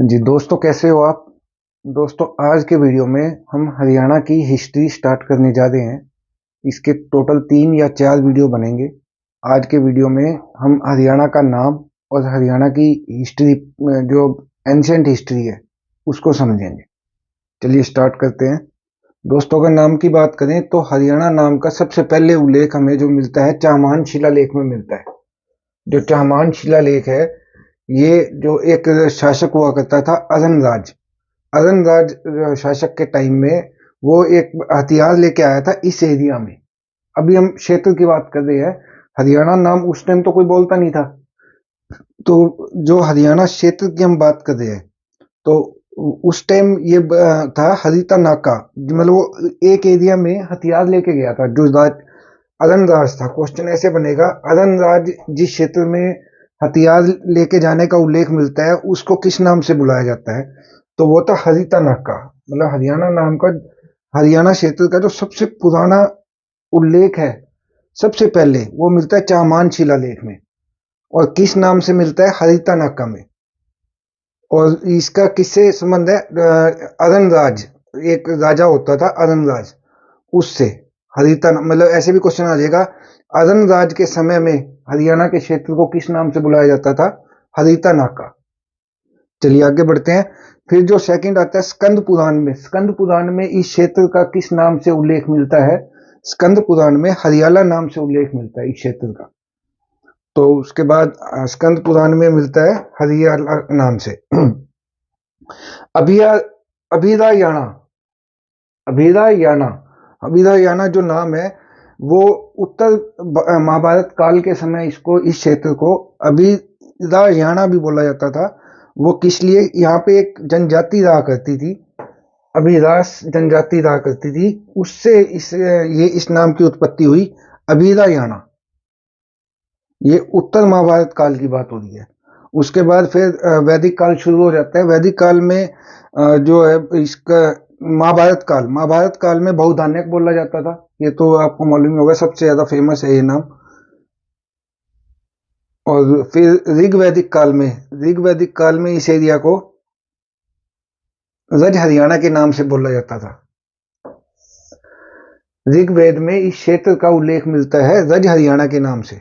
जी दोस्तों, कैसे हो आप? दोस्तों, आज के वीडियो में हम हरियाणा की हिस्ट्री स्टार्ट करने जा रहे हैं। इसके टोटल 3 या 4 वीडियो बनेंगे। आज के वीडियो में हम हरियाणा का नाम और हरियाणा की हिस्ट्री, जो एंशिएंट हिस्ट्री है, उसको समझेंगे। चलिए स्टार्ट करते हैं। दोस्तों, अगर नाम की बात करें तो हरियाणा नाम का सबसे पहले उल्लेख हमें जो मिलता है चाहमान शिलालेख में मिलता है। जो चाहमान शिलालेख है, ये जो एक शासक हुआ करता था अरनराज। अरनराज शासक के टाइम में वो एक हथियार लेके आया था इस एरिया में। अभी हम क्षेत्र की बात कर रहे हैं। हरियाणा नाम उस टाइम तो कोई बोलता नहीं था। तो जो हरियाणा क्षेत्र की हम बात कर रहे हैं, तो उस टाइम ये था हरिता नाका। मतलब वो एक एरिया में हथियार लेके गया था। जो राज अरनराज था, क्वेश्चन ऐसे बनेगा, अरनराज जिस क्षेत्र में हथियार लेके जाने का उल्लेख मिलता है उसको किस नाम से बुलाया जाता है? तो वो था हरिता नाका। मतलब हरियाणा नाम का, हरियाणा क्षेत्र का जो सबसे पुराना उल्लेख है, सबसे पहले वो मिलता है चाहमान शिलालेख में। और किस नाम से मिलता है? हरिता नाका में। और इसका किससे संबंध है? अरनराज, एक राजा होता था अरनराज, उससे। मतलब ऐसे भी क्वेश्चन आ जाएगा, अरनराज के समय में हरियाणा के क्षेत्र को किस नाम से बुलाया जाता था? हरिता नाका। चलिए आगे बढ़ते हैं। फिर जो सेकंड आता है स्कंद पुराण में। स्कंद पुराण में इस क्षेत्र का किस नाम से उल्लेख मिलता है? स्कंद पुराण में हरियाला नाम से उल्लेख मिलता है इस क्षेत्र का। तो उसके बाद स्कंद पुराण में मिलता है हरियाला नाम से। अभिया अभिरायाना अभिरायाना अभिरायाना जो नाम है, वो उत्तर महाभारत काल के समय इसको, इस क्षेत्र को अभिरायाना भी बोला जाता था। वो किस लिए? यहाँ पे एक जनजाति रहा करती थी, अभिरास जनजाति रहा करती थी, उससे इस नाम की उत्पत्ति हुई, अभिरायाना। ये उत्तर महाभारत काल की बात हो रही है। उसके बाद फिर वैदिक काल शुरू हो जाता है। वैदिक काल में जो है इसका, महाभारत काल में बहुधान्यक बोला जाता था। ये तो आपको मालूम ही होगा, सबसे ज्यादा फेमस है ये नाम। और फिर ऋग वैदिक काल में इस एरिया को रज हरियाणा के नाम से बोला जाता था। ऋग्वेद में इस क्षेत्र का उल्लेख मिलता है रज हरियाणा के नाम से।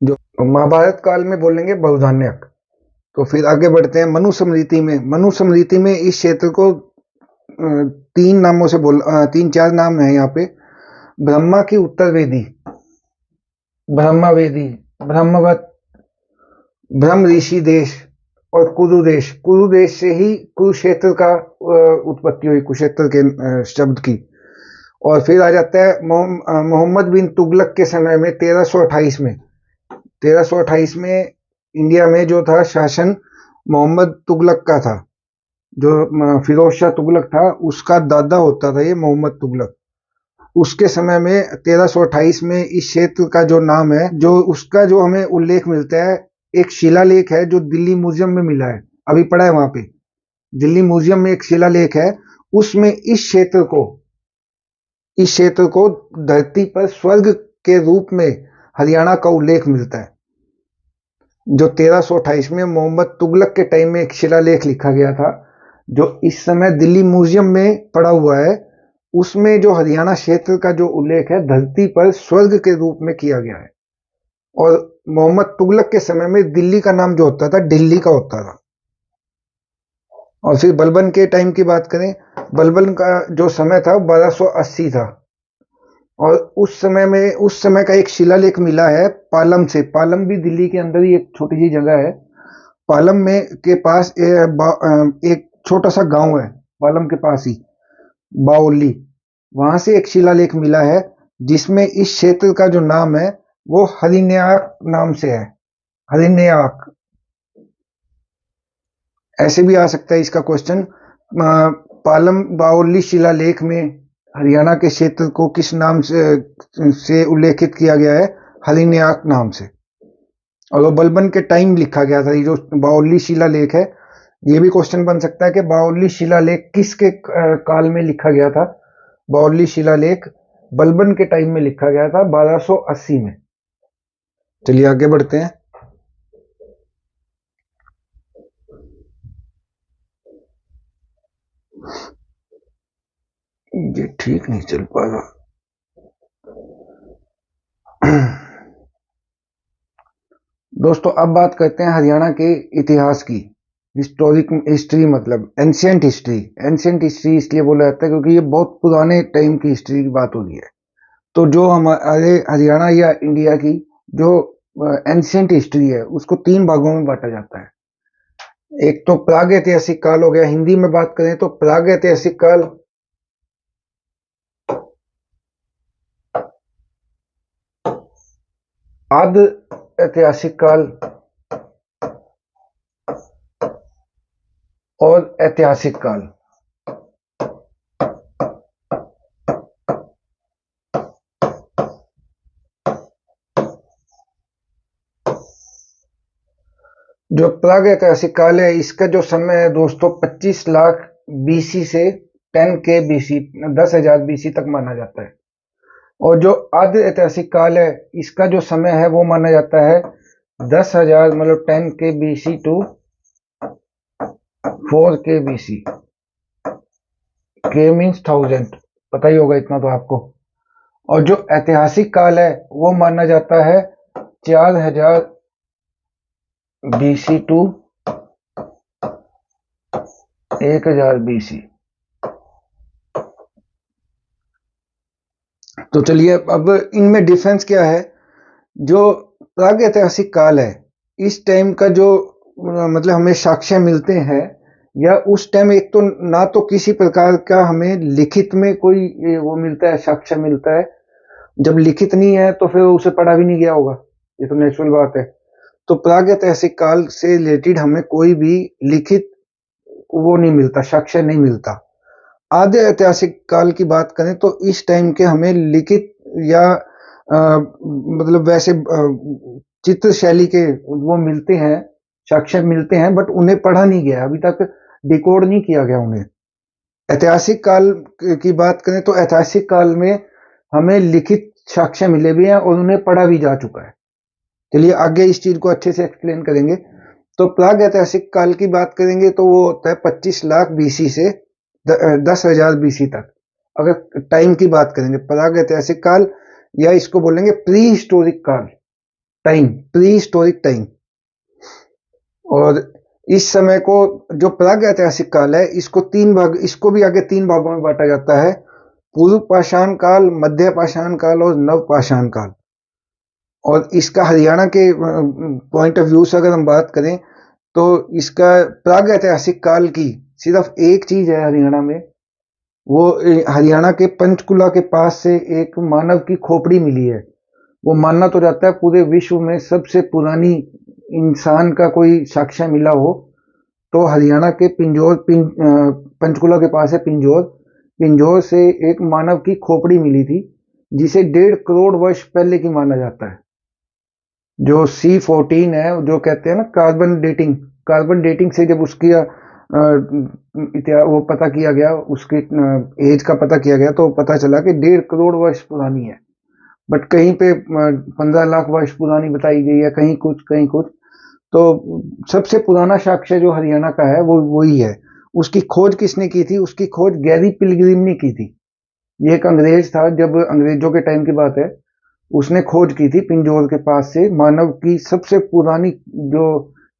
जो महाभारत काल में बोलेंगे बहुधान्यक। तो फिर आगे बढ़ते हैं मनुस्मृति में। मनुस्मृति में इस क्षेत्र को तीन नामों से तीन चार नाम है यहाँ पे। ब्रह्मा की उत्तर वेदी, ब्रह्मवेदी, ब्रह्मवत, ब्रह्म ऋषि देश और कुरुदेश। कुरुदेश से ही कुरुक्षेत्र का उत्पत्ति हुई, कुरुक्षेत्र के शब्द की। और फिर आ जाता है मोहम्मद बिन तुगलक के समय में 1328 में इंडिया में जो था शासन मोहम्मद तुगलक का था। जो फिरोज शाह तुगलक था, उसका दादा होता था ये मोहम्मद तुगलक। उसके समय में 1328 में इस क्षेत्र का जो नाम है, जो उसका जो हमें उल्लेख मिलता है, एक शिलालेख है जो दिल्ली म्यूजियम में मिला है, अभी पड़ा है वहां पे। दिल्ली म्यूजियम में एक शिलालेख है, उसमें इस क्षेत्र को धरती पर स्वर्ग के रूप में हरियाणा का उल्लेख मिलता है। जो 1328 में मोहम्मद तुगलक के टाइम में एक शिलालेख लिखा गया था, जो इस समय दिल्ली म्यूजियम में पड़ा हुआ है, उसमें जो हरियाणा क्षेत्र का जो उल्लेख है, धरती पर स्वर्ग के रूप में किया गया है। और मोहम्मद तुगलक के समय में दिल्ली का नाम जो होता था, दिल्ली का होता था। और फिर बलबन के टाइम की बात करें, बलबन का जो समय था 1280 था। और उस समय का एक शिलालेख मिला है पालम से। पालम भी दिल्ली के अंदर ही एक छोटी सी जगह है। पालम में के पास एक छोटा सा गांव है, पालम के पास ही, बाओली। वहां से एक शिलालेख मिला है जिसमें इस क्षेत्र का जो नाम है वो हरिन्याक नाम से है। हरिन्याक। ऐसे भी आ सकता है इसका क्वेश्चन। पालम बाओली शिलालेख में हरियाणा के क्षेत्र को किस नाम से उल्लेखित किया गया है? हरिन्याक नाम से। और वो बलबन के टाइम लिखा गया था। ये जो बाओली शिलालेख है, ये भी क्वेश्चन बन सकता है कि बाओली शिलालेख किसके काल में लिखा गया था? बाओली शिलालेख बलबन के टाइम में लिखा गया था, 1280 में। चलिए आगे बढ़ते हैं। ये ठीक नहीं चल पा रहा। दोस्तों अब बात करते हैं हरियाणा के इतिहास की। हिस्ट्री मतलब एंशियंट हिस्ट्री। एंशियंट हिस्ट्री इसलिए बोला जाता है क्योंकि ये बहुत पुराने टाइम की हिस्ट्री की बात हो रही है। तो जो हमारे हरियाणा या इंडिया की जो एंशियंट हिस्ट्री है उसको तीन भागों में बांटा जाता है। एक तो प्राग ऐतिहासिक काल हो गया, हिंदी में बात करें तो प्राग ऐतिहासिक काल, आद्य ऐतिहासिक काल और ऐतिहासिक काल। जो प्राग ऐतिहासिक काल है इसका जो समय है दोस्तों 25 लाख बीसी से 10 के बीसी 10,000 बीसी तक माना जाता है। और जो आद्य ऐतिहासिक काल है इसका जो समय है वो माना जाता है 10,000 मतलब 10 के बीसी टू 4 के बीसी। के मीन्स 1000, पता ही होगा इतना तो आपको। और जो ऐतिहासिक काल है वो माना जाता है 4000 बीसी टू 1000 बीसी। तो चलिए अब इनमें डिफरेंस क्या है। जो प्राग ऐतिहासिक काल है इस टाइम का जो मतलब हमें साक्ष्य मिलते हैं, या उस टाइम एक तो ना तो किसी प्रकार का हमें लिखित में कोई वो मिलता है, साक्ष्य मिलता है। जब लिखित नहीं है तो फिर उसे पढ़ा भी नहीं गया होगा, ये तो नेचुरल बात है। तो प्राग ऐतिहासिक काल से रिलेटेड हमें कोई भी लिखित वो नहीं मिलता, साक्ष्य नहीं मिलता। आद्य ऐतिहासिक काल की बात करें तो इस टाइम के हमें लिखित या मतलब वैसे चित्र शैली के वो मिलते हैं, साक्ष्य मिलते हैं, बट उन्हें पढ़ा नहीं गया, अभी तक डिकोड नहीं किया गया उन्हें। ऐतिहासिक काल की बात करें तो ऐतिहासिक काल में हमें लिखित साक्ष्य मिले भी हैं और उन्हें पढ़ा भी जा चुका है। चलिए आगे इस चीज को अच्छे से एक्सप्लेन करेंगे। तो प्राग ऐतिहासिक काल की बात करेंगे तो वो होता है 25 लाख बीसी से 10,000 बीसी तक। अगर टाइम की बात करेंगे प्राग ऐतिहासिक काल, या इसको बोलेंगे प्री हिस्टोरिक काल टाइम, प्री हिस्टोरिक टाइम। और इस समय को जो प्राग ऐतिहासिक काल है इसको तीन भाग, इसको भी आगे तीन भागों में बांटा जाता है। पूर्व पाषाण काल, मध्य पाषाण काल और नव पाषाण काल। और इसका हरियाणा के पॉइंट ऑफ व्यू से अगर हम बात करें तो इसका प्राग ऐतिहासिक काल की सिर्फ एक चीज है हरियाणा में, वो हरियाणा के पंचकुला के पास से एक मानव की खोपड़ी मिली है। वो मानना तो जाता है पूरे विश्व में सबसे पुरानी इंसान का कोई साक्ष्य मिला हो तो हरियाणा के पंचकुला के पास है पिंजौर। पिंजौर से एक मानव की खोपड़ी मिली थी जिसे 1.5 करोड़ वर्ष पहले की माना जाता है। जो C14 है, जो कहते हैं ना कार्बन डेटिंग, कार्बन डेटिंग से जब उसकी वो पता किया गया, उसके एज का पता किया गया तो पता चला कि 1.5 करोड़ वर्ष पुरानी है। बट कहीं पे 15 लाख वर्ष पुरानी बताई गई है, कहीं कुछ कहीं कुछ। तो सबसे पुराना साक्ष्य जो हरियाणा का है वो वही है। उसकी खोज किसने की थी? उसकी खोज गैरी पिलग्रिम ने की थी। ये एक अंग्रेज था, जब अंग्रेजों के टाइम की बात है, उसने खोज की थी पिंजौर के पास से मानव की सबसे पुरानी जो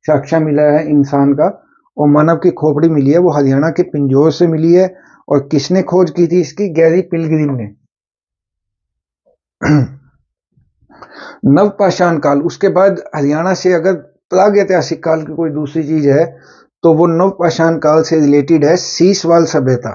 साक्ष्य मिला है इंसान का, और मानव की खोपड़ी मिली है वो हरियाणा के पिंजौर से मिली है। और किसने खोज की थी इसकी? गैरी पिलग्रिम ने। नवपाषाण काल, उसके बाद हरियाणा से अगर प्राग ऐतिहासिक काल की कोई दूसरी चीज है तो वो नवपाषाण काल से रिलेटेड है सीसवाल सभ्यता,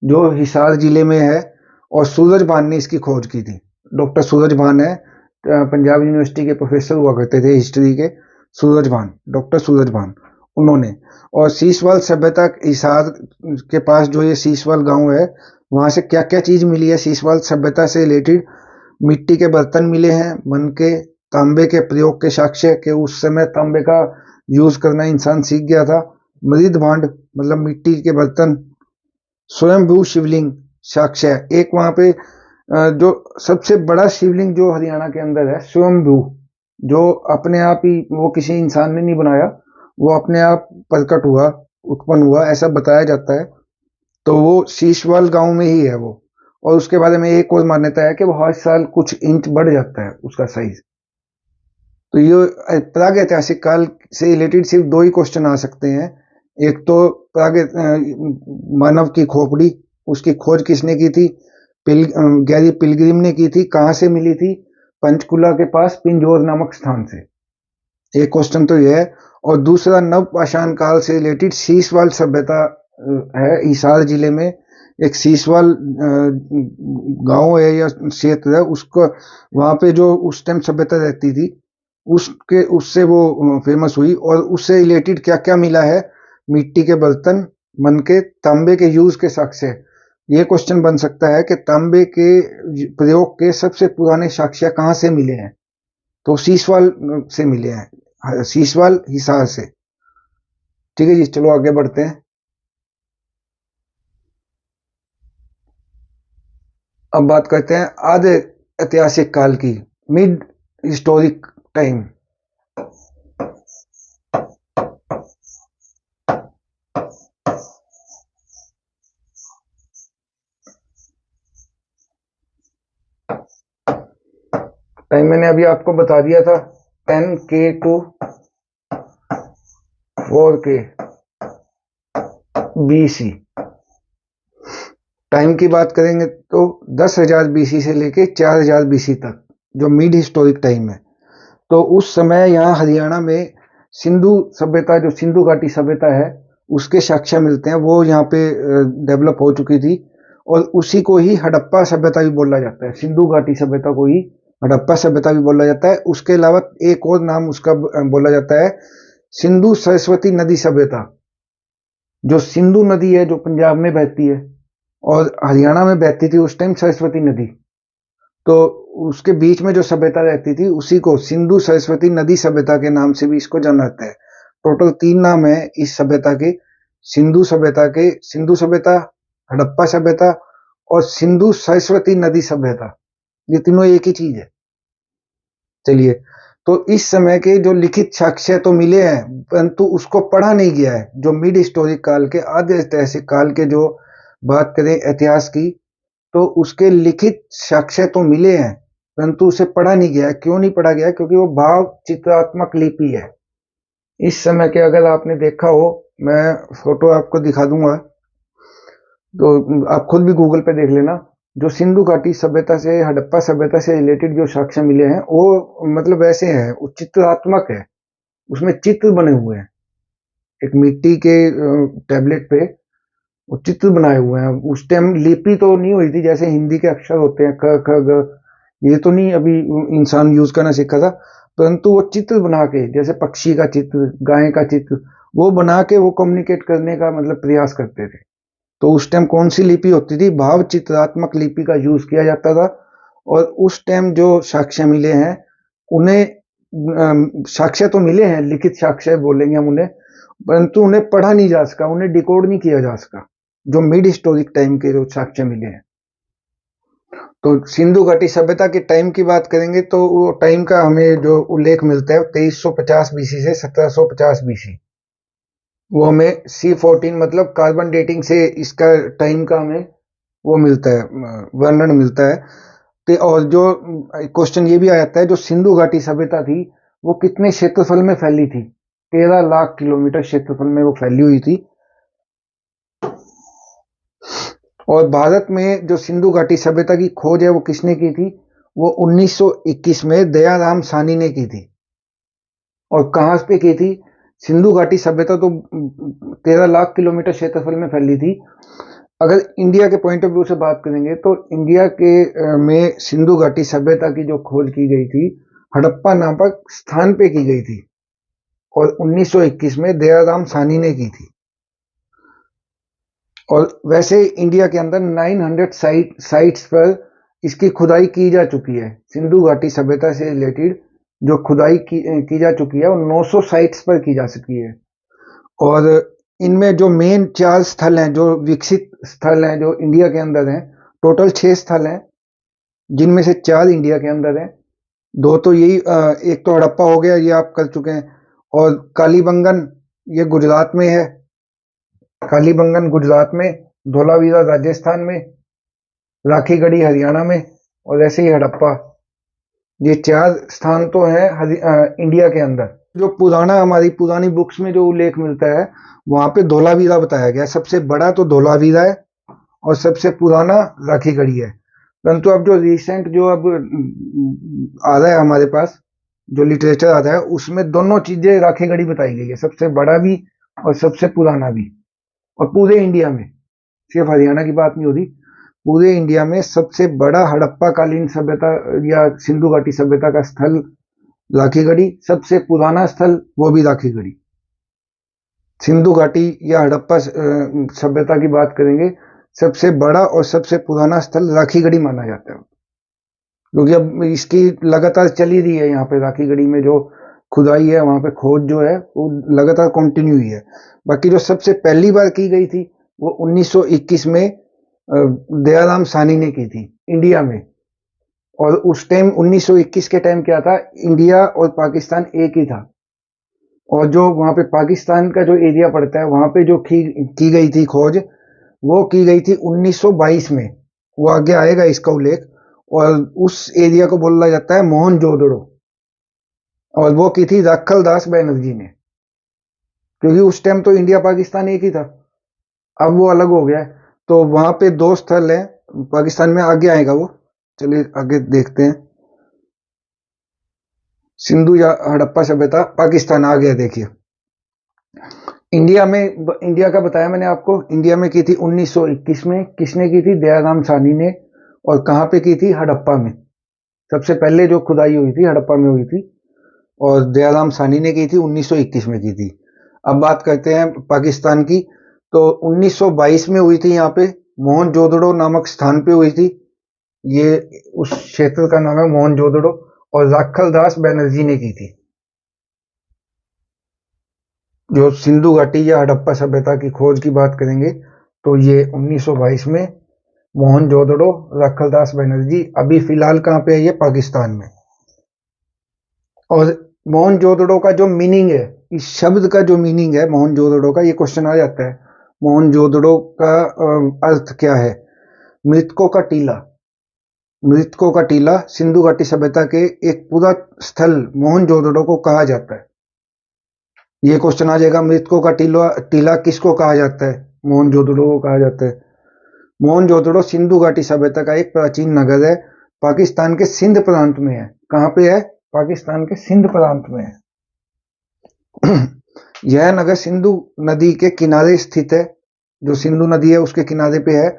जो हिसार जिले में है। और सूरजभान ने इसकी खोज की थी। डॉक्टर सूरजभान है, पंजाब यूनिवर्सिटी के प्रोफेसर हुआ करते थे हिस्ट्री के, सूरजभान, डॉक्टर सूरजभान, उन्होंने। और सीसवाल सभ्यता हिसार के पास जो ये सीसवाल गांव है, वहां से क्या क्या चीज मिली है सीसवाल सभ्यता से रिलेटेड? मिट्टी के बर्तन मिले हैं, मन के तांबे के प्रयोग के साक्ष्य के उस समय तांबे का यूज करना इंसान सीख गया था। मृद भांड मतलब मिट्टी के बर्तन। स्वयंभू शिवलिंग साक्ष्य, एक वहां पे जो सबसे बड़ा शिवलिंग जो हरियाणा के अंदर है स्वयंभू, जो अपने आप ही, वो किसी इंसान ने नहीं बनाया, वो अपने आप प्रकट हुआ, उत्पन्न हुआ, ऐसा बताया जाता है। तो वो शीशवाल गांव में ही है वो। और उसके बारे में एक और मान्यता है कि वो हर साल कुछ इंच बढ़ जाता है उसका साइज। तो ये प्राग ऐतिहासिक काल से रिलेटेड सिर्फ दो ही क्वेश्चन आ सकते हैं। एक तो प्राग मानव की खोपड़ी, उसकी खोज किसने की थी? गैरी पिलग्रिम ने की थी। कहाँ से मिली थी? पंचकुला के पास पिंजौर नामक स्थान से। एक क्वेश्चन तो ये है। और दूसरा नव पाषाण काल से रिलेटेड शीशवाल सभ्यता है हिसार जिले में। एक शीशवाल गांव है या क्षेत्र है, उसको वहां पे जो उस टाइम सभ्यता रहती थी उसके उससे वो फेमस हुई। और उससे रिलेटेड क्या क्या मिला है? मिट्टी के बर्तन, मन के तांबे के यूज के साक्ष्य। ये क्वेश्चन बन सकता है कि तांबे के प्रयोग के सबसे पुराने साक्ष्य कहाँ से मिले हैं? तो शीशवाल से मिले हैं, शीशवाल हिसार से। ठीक है जी, चलो आगे बढ़ते हैं। अब बात करते हैं आधे ऐतिहासिक काल की, मिड हिस्टोरिक टाइम। टाइम मैंने अभी आपको बता दिया था, 10K to 4K BC। Time की बात करेंगे तो 10,000 BC से लेके 4,000 BC तक जो मिड हिस्टोरिक टाइम है। तो उस समय यहाँ हरियाणा में सिंधु सभ्यता, जो सिंधु घाटी सभ्यता है, उसके साक्ष्य मिलते हैं। वो यहाँ पे डेवलप हो चुकी थी। और उसी को ही हड़प्पा सभ्यता भी बोला जाता है। सिंधु घाटी सभ्यता को ही हड़प्पा सभ्यता भी बोला जाता है। उसके अलावा एक और नाम उसका बोला जाता है, सिंधु सरस्वती नदी सभ्यता। जो सिंधु नदी है जो पंजाब में बहती है और हरियाणा में बहती थी उस टाइम सरस्वती नदी, तो उसके बीच में जो सभ्यता रहती थी उसी को सिंधु सरस्वती नदी सभ्यता के नाम से भी इसको जाना जाता है। टोटल 3 नाम है इस सभ्यता के। सिंधु सभ्यता के, सिंधु सभ्यता, हड़प्पा सभ्यता और सिंधु सरस्वती नदी सभ्यता। ये तीनों एक ही चीज है। चलिए, तो इस समय के जो लिखित साक्ष्य तो मिले हैं परंतु उसको पढ़ा नहीं गया है। जो मिड हिस्टोरिक काल के, आधे ऐतिहासिक काल के जो बात करें इतिहास की, तो उसके लिखित साक्ष्य तो मिले हैं परंतु उसे पढ़ा नहीं गया। क्यों नहीं पढ़ा गया? क्योंकि वो भाव चित्रात्मक लिपि है। इस समय के अगर आपने देखा हो, मैं फोटो आपको दिखा दूंगा तो आप खुद भी गूगल पे देख लेना। जो सिंधु घाटी सभ्यता से, हड़प्पा सभ्यता से रिलेटेड जो साक्ष्य मिले हैं वो मतलब ऐसे हैं, वो चित्रात्मक है। उसमें चित्र बने हुए हैं। एक मिट्टी के टैबलेट पे वो चित्र बनाए हुए हैं। उस टाइम लिपि तो नहीं हुई थी जैसे हिंदी के अक्षर होते हैं, क ख ग, ये तो नहीं अभी इंसान यूज करना सीखा था। परंतु वो चित्र बना के, जैसे पक्षी का चित्र, गाय का चित्र, वो बना के वो कम्युनिकेट करने का मतलब प्रयास करते थे। तो उस टाइम कौन सी लिपि होती थी? भाव चित्रात्मक लिपि का यूज किया जाता था। और उस टाइम जो साक्ष्य मिले हैं उन्हें, साक्ष्य तो मिले हैं, लिखित साक्ष्य बोलेंगे हम उन्हें, परंतु उन्हें पढ़ा नहीं जा सका, उन्हें डिकोड नहीं किया जा सका। जो मिड हिस्टोरिक टाइम के जो साक्ष्य मिले हैं। तो सिंधु घाटी सभ्यता के टाइम की बात करेंगे तो वो टाइम का हमें जो उल्लेख मिलता है 2350 BC से 1750 BC। वो हमें C14 मतलब कार्बन डेटिंग से इसका टाइम का हमें वो मिलता है, वर्णन मिलता है। तो और जो क्वेश्चन ये भी आ जाता है, जो सिंधु घाटी सभ्यता थी वो कितने क्षेत्रफल में फैली थी? 13 लाख किलोमीटर क्षेत्रफल में वो फैली हुई थी। और भारत में जो सिंधु घाटी सभ्यता की खोज है वो किसने की थी? वो 1921 में दयाराम साहनी ने की थी। और कहाँ पे की थी? सिंधु घाटी सभ्यता तो 13 लाख किलोमीटर क्षेत्रफल में फैली थी। अगर इंडिया के पॉइंट ऑफ व्यू से बात करेंगे तो इंडिया के में सिंधु घाटी सभ्यता की जो खोज की गई थी हड़प्पा नामक स्थान पे की गई थी और 1921 में दयाराम साहनी ने की थी। और वैसे इंडिया के अंदर 900 साइट्स पर इसकी खुदाई की जा चुकी है। सिंधु घाटी सभ्यता से रिलेटेड जो खुदाई की जा चुकी है वो 900 साइट्स पर की जा चुकी है। और इनमें जो मेन 4 स्थल हैं, जो विकसित स्थल हैं, जो इंडिया के अंदर हैं, टोटल 6 स्थल हैं जिनमें से 4 इंडिया के अंदर हैं। 2 तो यही, एक तो हड़प्पा हो गया, ये आप कर चुके हैं। और कालीबंगन, ये गुजरात में है। कालीबंगन गुजरात में। धोलावीरा राजस्थान में, राखीगढ़ी हरियाणा में, और ऐसे ही हड़प्पा। ये 4 स्थान तो हैं इंडिया के अंदर। जो पुराना हमारी पुरानी बुक्स में जो उल्लेख मिलता है वहां पे धोलावीरा बताया गया। सबसे बड़ा तो धोलावीरा है और सबसे पुराना राखीगढ़ी है। परंतु अब जो रिसेंट जो अब आ रहा है हमारे पास, जो लिटरेचर आ रहा है, उसमें दोनों चीजें राखीगढ़ी बताई गई है, सबसे बड़ा भी और सबसे पुराना भी। और पूरे इंडिया में, सिर्फ हरियाणा की बात नहीं हो रही, पूरे इंडिया में सबसे बड़ा हड़प्पा कालीन सभ्यता या सिंधु घाटी सभ्यता का स्थल राखीगढ़ी, सबसे पुराना स्थल वो भी राखीगढ़ी। सिंधु घाटी या हड़प्पा सभ्यता की बात करेंगे, सबसे बड़ा और सबसे पुराना स्थल राखीगढ़ी माना जाता है, क्योंकि अब इसकी लगातार चली रही है। यहाँ पे राखीगढ़ी में जो खुदाई है, वहां पे खोज जो है वो लगातार कंटिन्यू हुई है। बाकी जो सबसे पहली बार की गई थी वो 1921 में दयाराम साहनी ने की थी इंडिया में। और उस टाइम 1921 के टाइम क्या था, इंडिया और पाकिस्तान एक ही था। और जो वहां पे पाकिस्तान का जो एरिया पड़ता है वहां पे जो की गई थी खोज, वो की गई थी 1922 में। वो आगे आएगा इसका उल्लेख। और उस एरिया को बोला जाता है मोहनजोदड़ो, और वो की थी राखल दास बैनर्जी ने। क्योंकि उस टाइम तो इंडिया पाकिस्तान एक ही था, अब वो अलग हो गया है। तो वहां पे 2 स्थल हैं पाकिस्तान में, आगे आएगा वो। चलिए आगे देखते हैं। सिंधु या हड़प्पा सभ्यता पाकिस्तान आ गया। देखिए इंडिया में, इंडिया का बताया मैंने आपको, इंडिया में की थी 1921 में। किसने की थी? दयाराम साहनी ने। और कहां पे की थी? हड़प्पा में। सबसे पहले जो खुदाई हुई थी हड़प्पा में हुई थी, और दयाराम साहनी ने की थी, 1921 में की थी। अब बात करते हैं पाकिस्तान की। तो 1922 में हुई थी, यहाँ पे मोहनजोदड़ो नामक स्थान पे हुई थी। ये उस क्षेत्र का नाम है मोहनजोदड़ो, और राखल दास बैनर्जी ने की थी। जो सिंधु घाटी या हड़प्पा सभ्यता की खोज की बात करेंगे तो ये 1922 में मोहनजोदड़ो, राखल दास बैनर्जी। अभी फिलहाल कहां पे है? ये पाकिस्तान में। और मोहनजोदड़ो का जो मीनिंग है, इस शब्द का जो मीनिंग है मोहनजोदड़ो का, ये क्वेश्चन आ जाता है। मोहनजोदड़ो का अर्थ क्या है? मृतकों का टीला। मृतकों का टीला सिंधु घाटी सभ्यता के एक पूरा स्थल मोहनजोदड़ो को कहा जाता है। ये क्वेश्चन आ जाएगा, मृतकों का टीला किसको कहा जाता है? मोहनजोदड़ो को कहा जाता है। मोहनजोदड़ो सिंधु घाटी सभ्यता का एक प्राचीन नगर है, पाकिस्तान के सिंध प्रांत में है। कहां पे है? पाकिस्तान के सिंध प्रांत में है। यह नगर सिंधु नदी के किनारे स्थित है। जो सिंधु नदी है उसके किनारे पे है।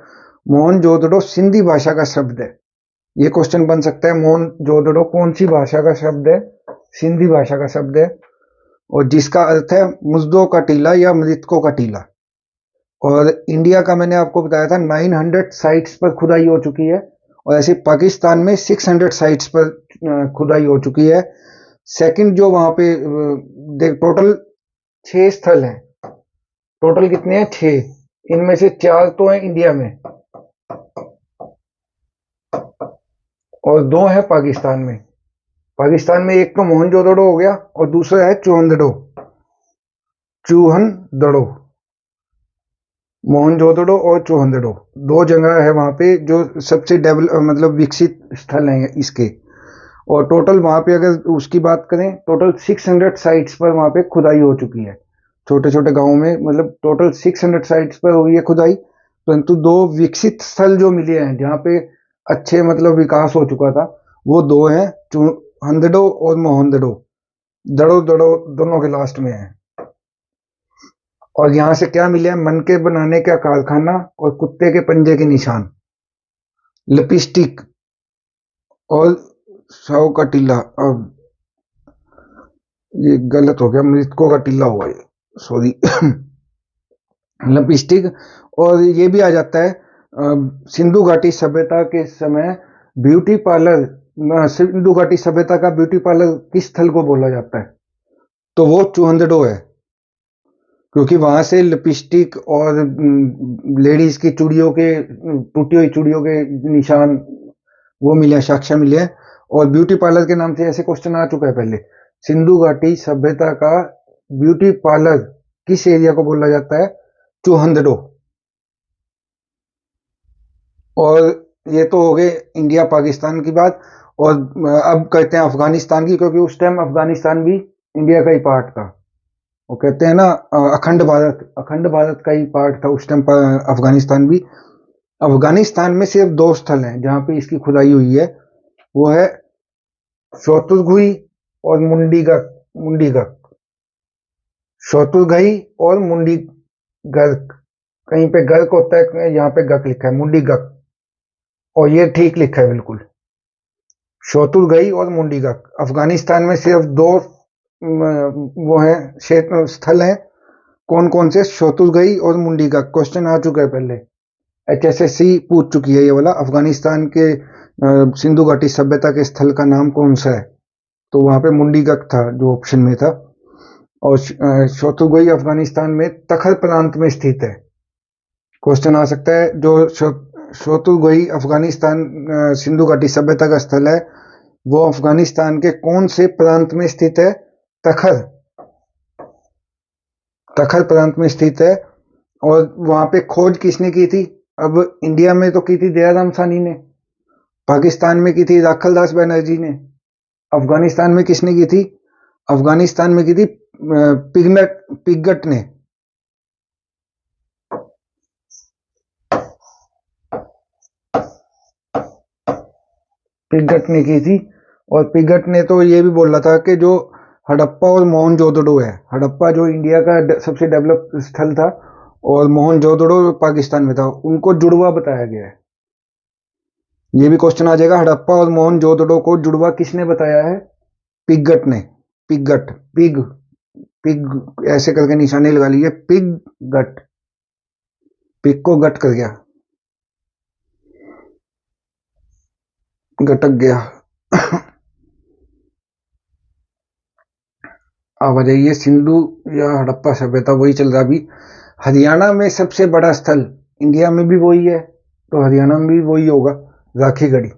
मोहनजोदड़ो सिंधी भाषा का शब्द है। ये क्वेश्चन बन सकता है, मोहनजोदड़ो कौन सी भाषा का शब्द है? सिंधी भाषा का शब्द है, और जिसका अर्थ है मुजदों का टीला या मृतकों का टीला। और इंडिया का मैंने आपको बताया था 900 साइट्स पर खुदाई हो चुकी है, और ऐसे पाकिस्तान में 600 साइट्स पर खुदाई हो चुकी है। सेकंड जो वहां पे टोटल 6 स्थल हैं। टोटल कितने हैं? 6। इनमें से 4 तो हैं इंडिया में और 2 हैं पाकिस्तान में। पाकिस्तान में एक तो मोहनजोदड़ो हो गया और दूसरा है चूहनदड़ो। चूहनदड़ो, मोहनजोदड़ो और चूहनदड़ो 2 जगह है वहां पे जो सबसे मतलब विकसित स्थल हैं इसके। और टोटल वहां पे अगर उसकी बात करें, टोटल 600 साइट्स पर वहां पे खुदाई हो चुकी है। छोटे छोटे गांवों में, मतलब टोटल 600 साइट्स पर हुई है खुदाई। परंतु 2 विकसित स्थल जो मिले हैं जहां पे अच्छे मतलब विकास हो चुका था, वो 2 हैं, चूहनदड़ो और मोहनदड़ो। दड़ो दड़ो दोनों के लास्ट में है। और यहां से क्या मिले हैं? मनके बनाने का कारखाना और कुत्ते के पंजे के निशान, लिपस्टिक और सौ का टीला। अब ये गलत हो गया, मृतकों का टीला हुआ ये, सॉरी। लिपस्टिक। और ये भी आ जाता है सिंधु घाटी सभ्यता के समय ब्यूटी पार्लर। सिंधु घाटी सभ्यता का ब्यूटी पार्लर किस स्थल को बोला जाता है? तो वो चूहनदड़ो है, क्योंकि वहां से लिपस्टिक और लेडीज की चूड़ियों के, टूटी हुई चूड़ियों के निशान वो मिले, साक्ष्य मिले। और ब्यूटी पार्लर के नाम से ऐसे क्वेश्चन आ चुका है पहले। सिंधु घाटी सभ्यता का ब्यूटी पार्लर किस एरिया को बोला जाता है? चूहनदड़ो। और ये तो हो गए इंडिया पाकिस्तान की बात। और अब करते हैं अफगानिस्तान की, क्योंकि उस टाइम अफगानिस्तान भी इंडिया का ही पार्ट था। वो कहते हैं ना, अखंड भारत का ही पार्ट था उस टाइम पर अफगानिस्तान भी। अफगानिस्तान में सिर्फ दो स्थल हैं जहां पे इसकी खुदाई हुई है। वो है शोतुरगुई और मुंडीगक। शोतुरगई और मुंडी गर्क। कहीं पे गर्क होता है, यहाँ पे गक लिखा है, मुंडी गक। और ये ठीक लिखा है बिल्कुल, शोतुरगई और मुंडी गक। अफगानिस्तान में सिर्फ दो वो है क्षेत्र स्थल हैं। कौन कौन से? शोतुरगई और मुंडी गक। क्वेश्चन आ चुका है पहले, HSSC पूछ चुकी है ये वाला। अफगानिस्तान के सिंधु घाटी सभ्यता के स्थल का नाम कौन सा है? तो वहां पे मुंडी गक था जो ऑप्शन में था। और शोतुरगई अफगानिस्तान में तखर प्रांत में स्थित है। क्वेश्चन आ सकता है, जो शोतुरगई अफगानिस्तान सिंधु घाटी सभ्यता का स्थल है, वो अफगानिस्तान के कौन से प्रांत में स्थित है? तखर तखर प्रांत में स्थित है। और वहां पे खोज किसने की थी? अब इंडिया में तो की थी दयाराम साहनी ने, पाकिस्तान में की थी राखल दास बनर्जी ने, अफगानिस्तान में किसने की थी? अफगानिस्तान में की थी पिगट ने। पिगट ने की थी। और पिगट ने तो ये भी बोला था कि जो हड़प्पा और मोहनजोदड़ो है, हड़प्पा जो इंडिया का सबसे डेवलप स्थल था और मोहनजोदड़ो पाकिस्तान में था, उनको जुड़वा बताया गया है। ये भी क्वेश्चन आ जाएगा, हड़प्पा और मोहनजोदड़ो को जुड़वा किसने बताया है? पिगट ने। पिगट, पिग ऐसे करके निशानी लगा लीजिए, पिग गट। पिग को गट कर गया, गटक गया। अब आ जाइए, सिंधु या हड़प्पा सभ्यता वही चल रहा अभी। हरियाणा में सबसे बड़ा स्थल, इंडिया में भी वही है तो हरियाणा में भी वही होगा, राखीगढ़ी।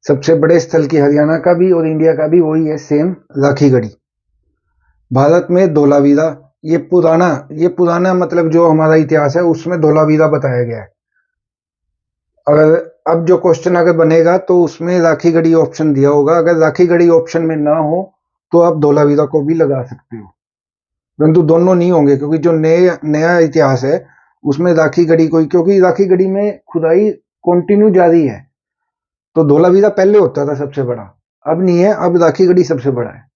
सबसे बड़े स्थल की हरियाणा का भी और इंडिया का भी वही है, सेम राखीगढ़ी। भारत में धोलावीरा, ये पुराना मतलब जो हमारा इतिहास है उसमें धोलावीरा बताया गया है। अगर अब जो क्वेश्चन अगर बनेगा तो उसमें राखीगढ़ी ऑप्शन दिया होगा। अगर राखीगढ़ी ऑप्शन में ना हो तो आप धोलावीरा को भी लगा सकते हो, परंतु दोनों नहीं होंगे, क्योंकि जो नया इतिहास है उसमें राखीगढ़ी को, क्योंकि राखीगढ़ी में खुदाई कंटिन्यू जारी है। तो धोलावीरा पहले होता था सबसे बड़ा, अब नहीं है, अब राखीगढ़ी सबसे बड़ा है।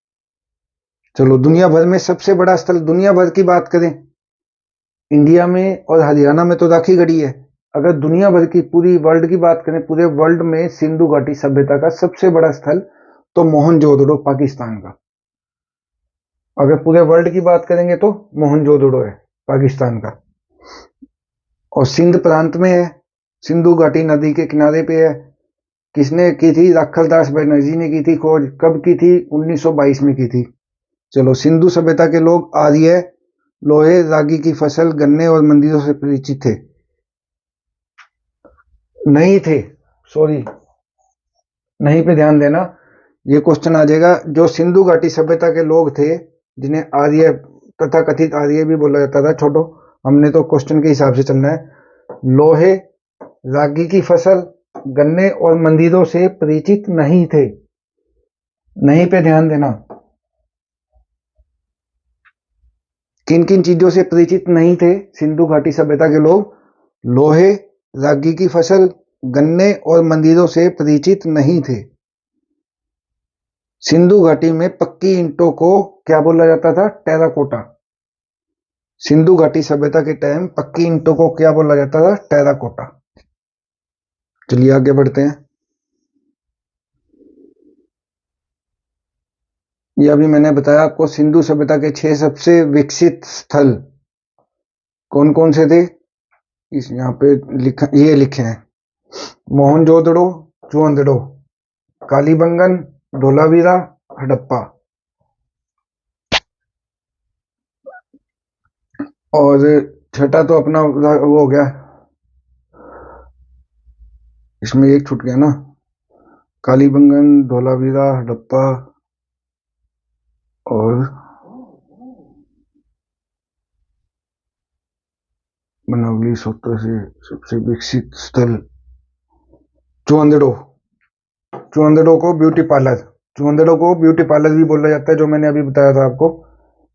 चलो, दुनिया भर में सबसे बड़ा स्थल, दुनिया भर की बात करें, इंडिया में और हरियाणा में तो राखीगढ़ी है। अगर दुनिया भर की, पूरी वर्ल्ड की बात करें, पूरे वर्ल्ड में सिंधु घाटी सभ्यता का सबसे बड़ा स्थल तो मोहनजोदड़ो पाकिस्तान का। अगर पूरे वर्ल्ड की बात करेंगे तो मोहनजोदड़ो है पाकिस्तान का। और सिंध प्रांत में है, सिंधु घाटी नदी के किनारे पे है। किसने की थी? राखल दास बनर्जी ने की थी खोज। कब की थी? 1922 में की थी। चलो, सिंधु सभ्यता के लोग आर्य, लोहे, रागी की फसल, गन्ने और मंदिरों से परिचित थे। नहीं थे, सॉरी, नहीं पे ध्यान देना। ये क्वेश्चन आ जाएगा, जो सिंधु घाटी सभ्यता के लोग थे, जिन्हें आर्य, तथा कथित आर्य भी बोला जाता था, छोड़ो, हमने तो क्वेश्चन के हिसाब से चलना है। लोहे, रागी की फसल, गन्ने और मंदिरों से परिचित नहीं थे। नहीं पे ध्यान देना। किन किन चीजों से परिचित नहीं थे सिंधु घाटी सभ्यता के लोग? लोहे, रागी की फसल, गन्ने और मंदिरों से परिचित नहीं थे। सिंधु घाटी में पक्की ईंटों को क्या बोला जाता था? टेराकोटा। सिंधु घाटी सभ्यता के टाइम पक्की ईंटों को क्या बोला जाता था? टेराकोटा। चलिए आगे बढ़ते हैं। ये अभी मैंने बताया आपको, सिंधु सभ्यता के 6 सबसे विकसित स्थल कौन कौन से थे। इस यहाँ पे ये लिखे हैं, मोहनजोदड़ो, चुआंदड़ो, कालीबंगन, धोलावीरा, हड़प्पा। और छठा तो अपना वो हो गया, इसमें एक छूट गया ना, कालीबंगन, धोलावीरा, हड़प्पा और बनावली सोतर से सबसे विकसित स्थल चुअंदड़ो। चुअंदड़ो को ब्यूटी पार्लर, चुअंदड़ो को ब्यूटी पार्लर भी बोला जाता है, जो मैंने अभी बताया था आपको।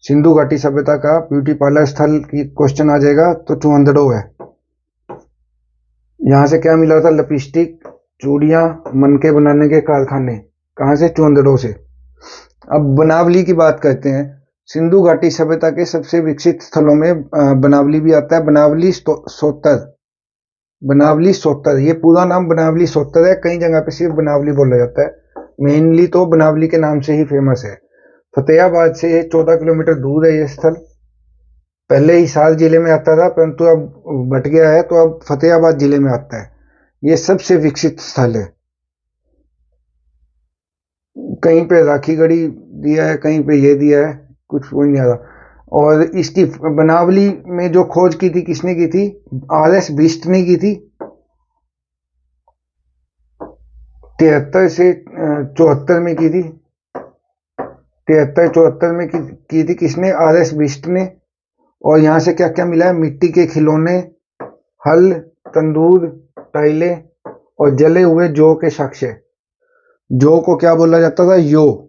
सिंधु घाटी सभ्यता का ब्यूटी पार्लर स्थल की क्वेश्चन आ जाएगा तो चुअंदड़ो है। यहाँ से क्या मिला था? लिपस्टिक, चूड़ियां, मनके बनाने के कारखाने। कहाँ से? चुअंदड़ो से। अब बनावली की बात करते हैं। सिंधु घाटी सभ्यता के सबसे विकसित स्थलों में बनावली भी आता है। बनावली सोतर, बनावली सोतर, ये पूरा नाम बनावली सोतर है। कई जगह पे सिर्फ बनावली बोला जाता है, मेनली तो बनावली के नाम से ही फेमस है। फतेहाबाद से 14 किलोमीटर दूर है ये स्थल। पहले हिसार जिले में आता था, परंतु अब बट गया है, तो अब फतेहाबाद जिले में आता है। ये सबसे विकसित स्थल है। कहीं पे राखी गढ़ी दिया है, कहीं पे ये दिया है, कुछ वो नहीं आ रहा। और इसकी बनावली में जो खोज की थी, किसने की थी? RS बिष्ट ने की थी। 73 से 74 में की थी। 73-74 में की थी किसने? RS बिष्ट ने। और यहाँ से क्या क्या मिला है? मिट्टी के खिलौने, हल, तंदूर, टाइलें और जले हुए जौ के साक्ष्य। जौ को क्या बोला जाता था? यो।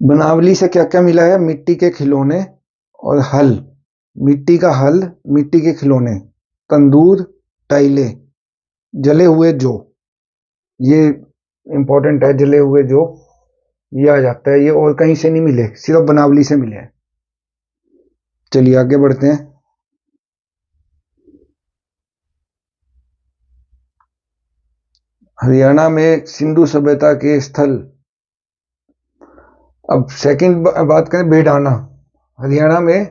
बनावली से क्या क्या मिला है? मिट्टी के खिलौने और हल, मिट्टी का हल, मिट्टी के खिलौने, तंदूर, टाइलें, जले हुए जौ। ये इंपॉर्टेंट है, जले हुए जौ ये आ जाता है। ये और कहीं से नहीं मिले, सिर्फ बनावली से मिले हैं। चलिए आगे बढ़ते हैं। हरियाणा में सिंधु सभ्यता के स्थल। अब सेकंड बात करें, बेडाना। हरियाणा में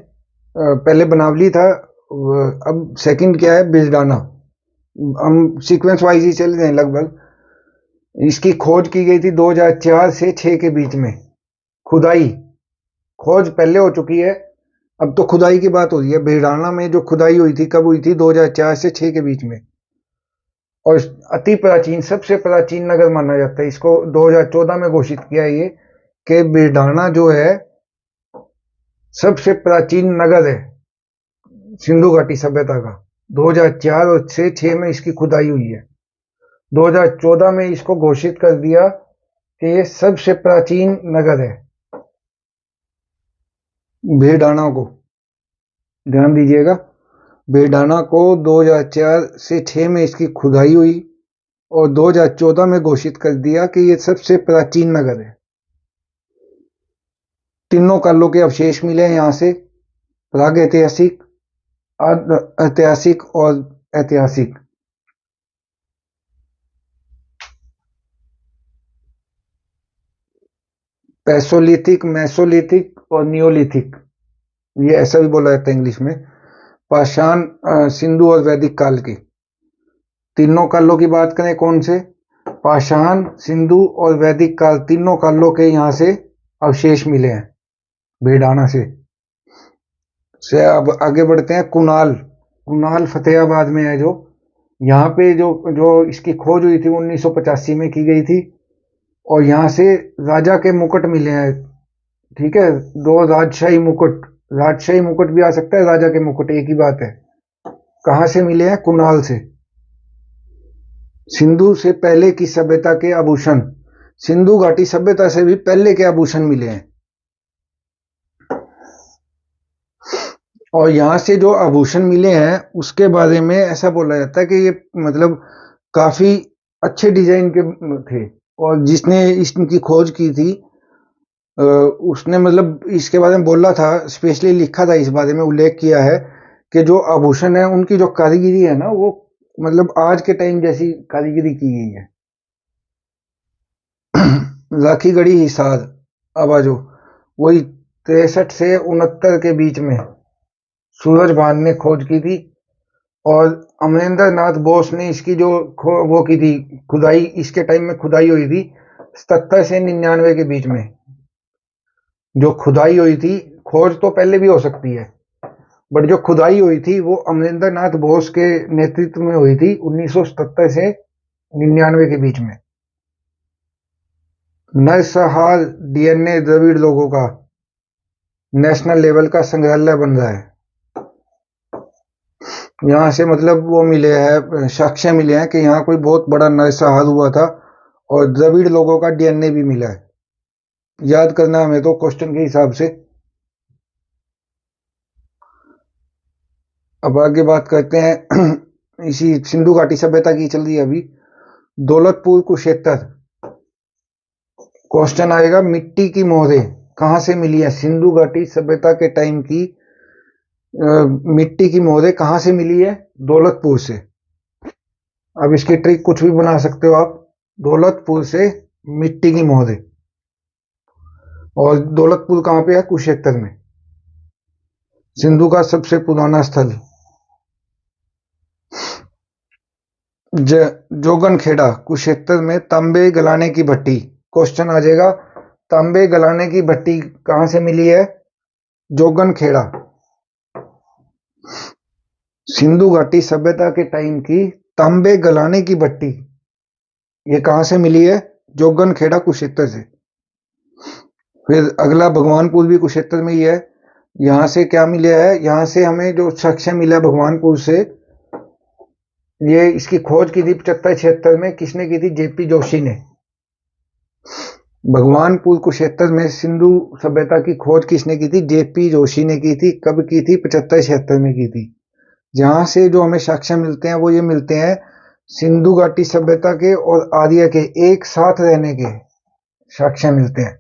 पहले बनावली था, अब सेकंड क्या है? बेडाना। हम सीक्वेंस वाइज ही चल रहे हैं लगभग। इसकी खोज की गई थी 2004 से 6 के बीच में। खुदाई, खोज पहले हो चुकी है, अब तो खुदाई की बात हो रही है। बेडाना में जो खुदाई हुई थी, कब हुई थी? 2004 से 6 के बीच में। और अति प्राचीन, सबसे प्राचीन नगर माना जाता है इसको। 2014 में घोषित किया ये कि बेडाना जो है सबसे प्राचीन नगर है सिंधु घाटी सभ्यता का। 2004 और से 6 में इसकी खुदाई हुई है। 2014 में इसको घोषित कर दिया कि ये सबसे प्राचीन नगर है। बेडाना को ध्यान दीजिएगा, बेडाना को 2004 से 6 में इसकी खुदाई हुई और 2014 में घोषित कर दिया कि ये सबसे प्राचीन नगर है। तीनों कालों के अवशेष मिले हैं यहां से, प्रागैतिहासिक, ऐतिहासिक और ऐतिहासिक। पैसोलिथिक, मेसोलिथिक और नियोलिथिक, ये ऐसा भी बोला जाता है इंग्लिश में। पाषाण, सिंधु और वैदिक काल के। तीनों कालों की बात करें, कौन से? पाषाण, सिंधु और वैदिक काल, तीनों कालों के यहाँ से अवशेष मिले हैं बेडाना से। अब आगे बढ़ते हैं। कुणाल, कुणाल फतेहाबाद में है। जो यहाँ पे जो जो इसकी खोज हुई थी 1985 में की गई थी। और यहाँ से राजा के मुकुट मिले हैं। ठीक है, 2 राजशाही मुकुट, राजशाही मुकुट भी आ सकता है, राजा के मुकुट एक ही बात है। कहाँ से मिले हैं? कुणाल से। सिंधु से पहले की सभ्यता के आभूषण, सिंधु घाटी सभ्यता से भी पहले के आभूषण मिले हैं। और यहाँ से जो आभूषण मिले हैं उसके बारे में ऐसा बोला जाता है कि ये मतलब काफी अच्छे डिजाइन के थे। और जिसने इसकी खोज की थी उसने मतलब इसके बारे में बोला था, स्पेशली लिखा था, इस बारे में उल्लेख किया है कि जो आभूषण है उनकी जो कारीगरी है ना, वो मतलब आज के टाइम जैसी कारीगरी की गई है। राखी गढ़ी हिसार, आवाजो, वही 63 से 69 के बीच में सूरज भान ने खोज की थी। और अमरेंद्र नाथ बोस ने इसकी जो वो की थी खुदाई, इसके टाइम में खुदाई हुई थी 77 से 99 के बीच में। जो खुदाई हुई थी, खोज तो पहले भी हो सकती है, बट जो खुदाई हुई थी वो अमरेंद्र नाथ बोस के नेतृत्व में हुई थी 1977 से 99 के बीच में। नरसंहार DNA द्रविड़ लोगों का नेशनल लेवल का संग्रहालय बन रहा है। यहाँ से मतलब वो मिले हैं, साक्ष्य मिले हैं कि यहाँ कोई बहुत बड़ा नरसंहार हुआ था, और द्रविड़ लोगों का डीएनए भी मिला है। याद करना हमें तो क्वेश्चन के हिसाब से। अब आगे बात करते हैं इसी सिंधु घाटी सभ्यता की चल रही है अभी। दौलतपुर कुरुक्षेत्र। क्वेश्चन आएगा, मिट्टी की मोहरें कहाँ से मिली है? सिंधु घाटी सभ्यता के टाइम की मिट्टी की मोहरें कहाँ से मिली है? दौलतपुर से। अब इसकी ट्रिक कुछ भी बना सकते हो आप। दौलतपुर से मिट्टी की मोहरें। और दौलतपुर कहाँ पे है? कुरुक्षेत्र में। सिंधु का सबसे पुराना स्थल जोगनखेड़ा कुरुक्षेत्र में तांबे गलाने की भट्टी। क्वेश्चन आ जाएगा, तांबे गलाने की भट्टी कहां से मिली है? जोगनखेड़ा। सिंधु घाटी सभ्यता के टाइम की तांबे गलाने की भट्टी ये कहां से मिली है? जोगनखेड़ा कुरुक्षेत्र से। फिर अगला भगवानपुर भी कुरुक्षेत्र में ही है। यहां से क्या मिला है? यहां से हमें जो साक्ष्य मिला है भगवानपुर से, ये इसकी खोज की थी 75-76 में। किसने की थी? जेपी जोशी ने। भगवानपुर कुरुक्षेत्र में सिंधु सभ्यता की खोज किसने की थी? जेपी जोशी ने की थी। कब की थी? 75-76 में की थी। जहां से जो हमें साक्ष्य मिलते हैं वो ये मिलते हैं, सिंधु घाटी सभ्यता के और आर्य के एक साथ रहने के साक्ष्य मिलते हैं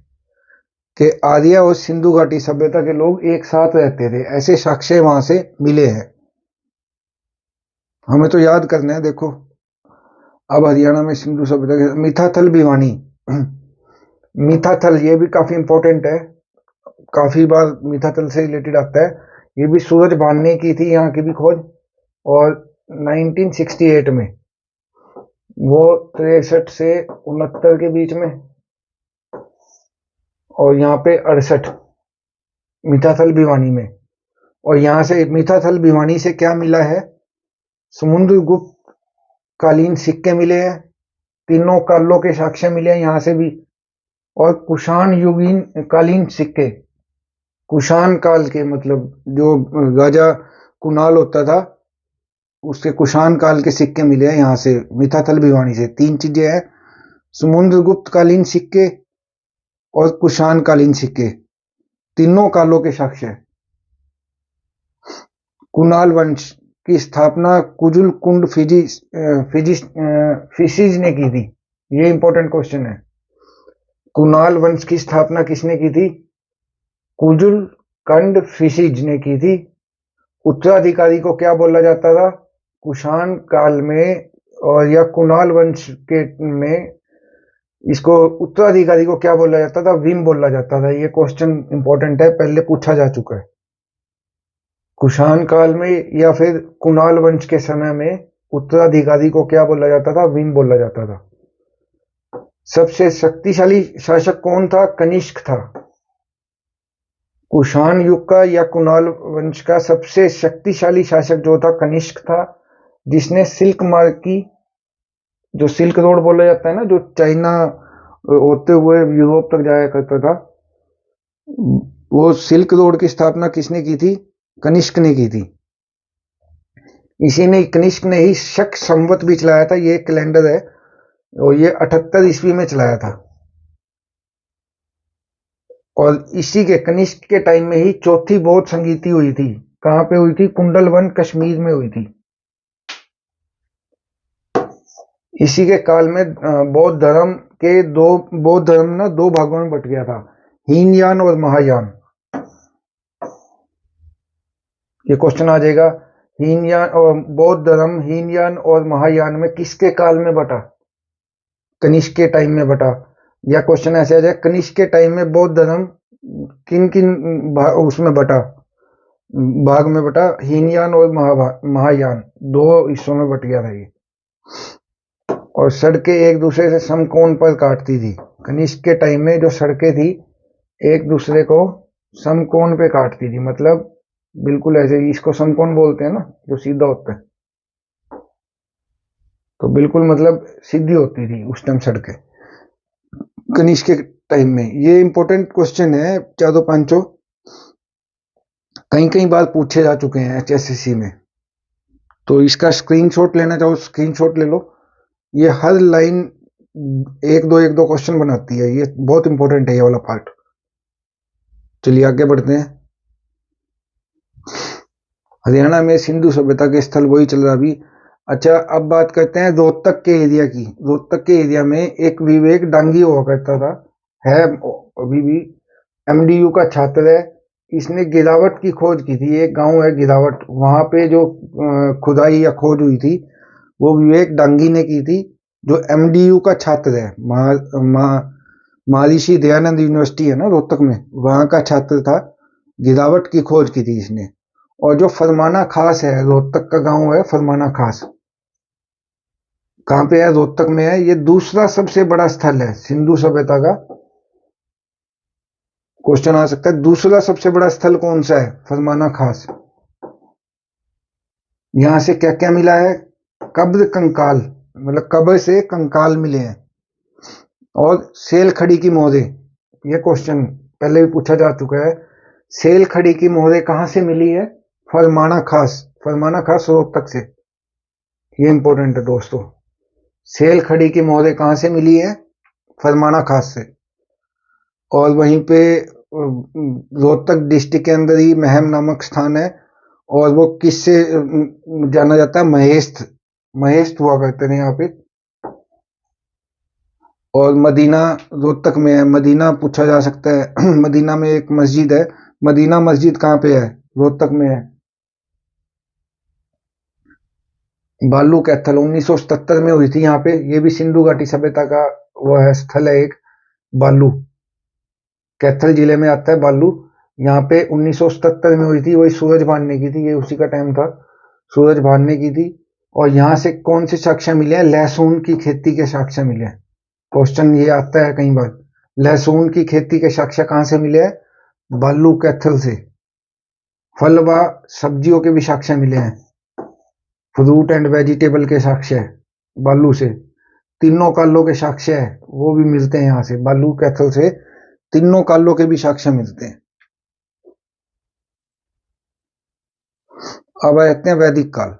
कि आर्य और सिंधु घाटी सभ्यता के लोग एक साथ रहते थे। ऐसे साक्ष्य वहां से मिले हैं। हमें तो याद करना है। देखो, अब हरियाणा में सिंधु सभ्यता के मिथाथल भिवानी। मिथाथल ये भी काफी इंपॉर्टेंट है, काफी बार मिथाथल से रिलेटेड आता है। ये भी सूरज भान ने की थी यहाँ की भी खोज, और 1968 में, वो 63 से 69 के बीच में, और यहाँ पे 68 मिथाथल भिवानी में। और यहाँ से मिथाथल भिवानी से क्या मिला है? समुद्रगुप्त कालीन सिक्के मिले हैं, तीनों कालों के साक्ष्य मिले हैं यहाँ से भी। और कुषाण युगीन कालीन सिक्के, कुषाण काल के, मतलब जो राजा कुणाल होता था उसके कुषाण काल के सिक्के मिले हैं यहाँ से मिथाथल भिवानी से। तीन चीजें हैं, समुद्रगुप्त कालीन सिक्के और कुषाण कालीन सिक्के, तीनों कालों के साक्ष्य। कुणाल वंश की स्थापना कुजुल कुंड फिजीज ने की थी। ये इंपॉर्टेंट क्वेश्चन है। कुणाल वंश की स्थापना किसने की थी? कुजुल कंड फिशीज ने की थी। उत्तराधिकारी को क्या बोला जाता था कुषाण काल में, और या कुणाल वंश के में इसको उत्तराधिकारी को क्या बोला जाता था? विम बोला जाता था। ये क्वेश्चन इंपॉर्टेंट है, पहले पूछा जा चुका है। कुषाण काल में या फिर कुणाल वंश के समय में उत्तराधिकारी को क्या बोला जाता था? विम बोला जाता था। सबसे शक्तिशाली शासक कौन था? कनिष्क था। कुषाण युग का या कुणाल वंश का सबसे शक्तिशाली शासक जो था कनिष्क था, जिसने सिल्क मार्ग की, जो सिल्क रोड बोला जाता है ना, जो चाइना होते हुए यूरोप तक जाया करता था, वो सिल्क रोड की स्थापना किसने की थी? कनिष्क ने की थी। इसी ने, कनिष्क ने ही शक संवत भी चलाया था। ये कैलेंडर है, और ये 78 ईस्वी में चलाया था। और इसी के कनिष्क के टाइम में ही चौथी बौद्ध संगीति हुई थी। कहां पे हुई थी? कुंडलवन कश्मीर में हुई थी। इसी के काल में बौद्ध धर्म ना दो भागों में बट गया था, हीनयान और महायान। ये क्वेश्चन आ जाएगा, हीनयान और बौद्ध धर्म हीनयान और महायान में किसके काल में बटा? कनिष्क के टाइम में बटा। या क्वेश्चन ऐसे आ जाए, कनिष्क के टाइम में बौद्ध धर्म किन किन उसमें बटा, भाग में बटा? हीनयान और महायान, दो हिस्सों में बट गया था ये। और सड़कें एक दूसरे से समकोण पर काटती थी। कनिष्क के टाइम में जो सड़कें थी एक दूसरे को समकोण पे काटती थी, मतलब बिल्कुल ऐसे, इसको समकोण बोलते हैं ना, जो सीधा होता है, तो बिल्कुल मतलब सीधी होती थी उस टाइम सड़कें कनिष्क के टाइम में। ये इंपॉर्टेंट क्वेश्चन है, चारों पांचों कई कई बार पूछे जा चुके हैं एचएससीसी में। तो इसका स्क्रीनशॉट लेना चाहो स्क्रीनशॉट ले लो। ये हर लाइन एक दो क्वेश्चन बनाती है, ये बहुत इंपॉर्टेंट है ये वाला पार्ट। चलिए आगे बढ़ते हैं। हरियाणा में सिंधु सभ्यता के स्थल वही चल रहा अभी। अच्छा, अब बात करते हैं रोहतक के एरिया की। रोहतक के एरिया में एक विवेक डांगी हुआ करता था, है अभी भी, एमडीयू का छात्र है। इसने गिरावट की खोज की थी। एक गांव है गिरावट, वहां पे जो खुदाई या खोज हुई थी वो विवेक डांगी ने की थी, जो एमडीयू का छात्र है। महर्षि दयानंद यूनिवर्सिटी है ना रोहतक में, वहां का छात्र था। गिरावट की खोज की थी इसने। और जो फरमाना खास है, रोहतक का गांव है फरमाना खास, कहां पे है? रोहतक में है। ये दूसरा सबसे बड़ा स्थल है सिंधु सभ्यता का। क्वेश्चन आ सकता है, दूसरा सबसे बड़ा स्थल कौन सा है? फरमाना खास। यहां से क्या क्या मिला है? कब्र कंकाल, मतलब कब्र से कंकाल मिले हैं। और सेल खड़ी की मोहरें, ये क्वेश्चन पहले भी पूछा जा चुका है। सेल खड़ी की मोहरें कहां से मिली है? फरमाना खास। फरमाना खास रोहतक से। ये इंपॉर्टेंट है दोस्तों। सेल खड़ी की मोहरें कहां से मिली है? फरमाना खास से। और वहीं पे रोहतक डिस्ट्रिक्ट के अंदर ही महम नामक स्थान है, और वो किससे जाना जाता है? महेस्थ। महेस्थ हुआ करते थे यहाँ पे। और मदीना रोहतक में है। मदीना पूछा जा सकता है मदीना में एक मस्जिद है। मदीना मस्जिद कहाँ पे है? रोहतक में है। बालू कैथल 1977 में हुई थी यहाँ पे। ये भी सिंधु घाटी सभ्यता का वो है, स्थल है एक, बालू। कैथल जिले में आता है बालू। यहाँ पे 1977 में हुई थी, वही सूरज भानने की थी, ये उसी का टाइम था, सूरज भानने की थी। और यहाँ से कौन से साक्ष्य मिले हैं? लहसुन की खेती के साक्ष्य मिले हैं। क्वेश्चन ये आता है कई बार, लहसुन की खेती के साक्ष्य कहाँ से मिले हैं? बालू कैथल से। फल व सब्जियों के भी साक्ष्य मिले हैं, फ्रूट एंड वेजिटेबल के साक्ष्य बालू से। तीनों कालों के साक्ष्य है वो भी मिलते हैं यहाँ से, बालू कैथल से तीनों कालों के भी साक्ष्य मिलते हैं। अब आते हैं वैदिक काल।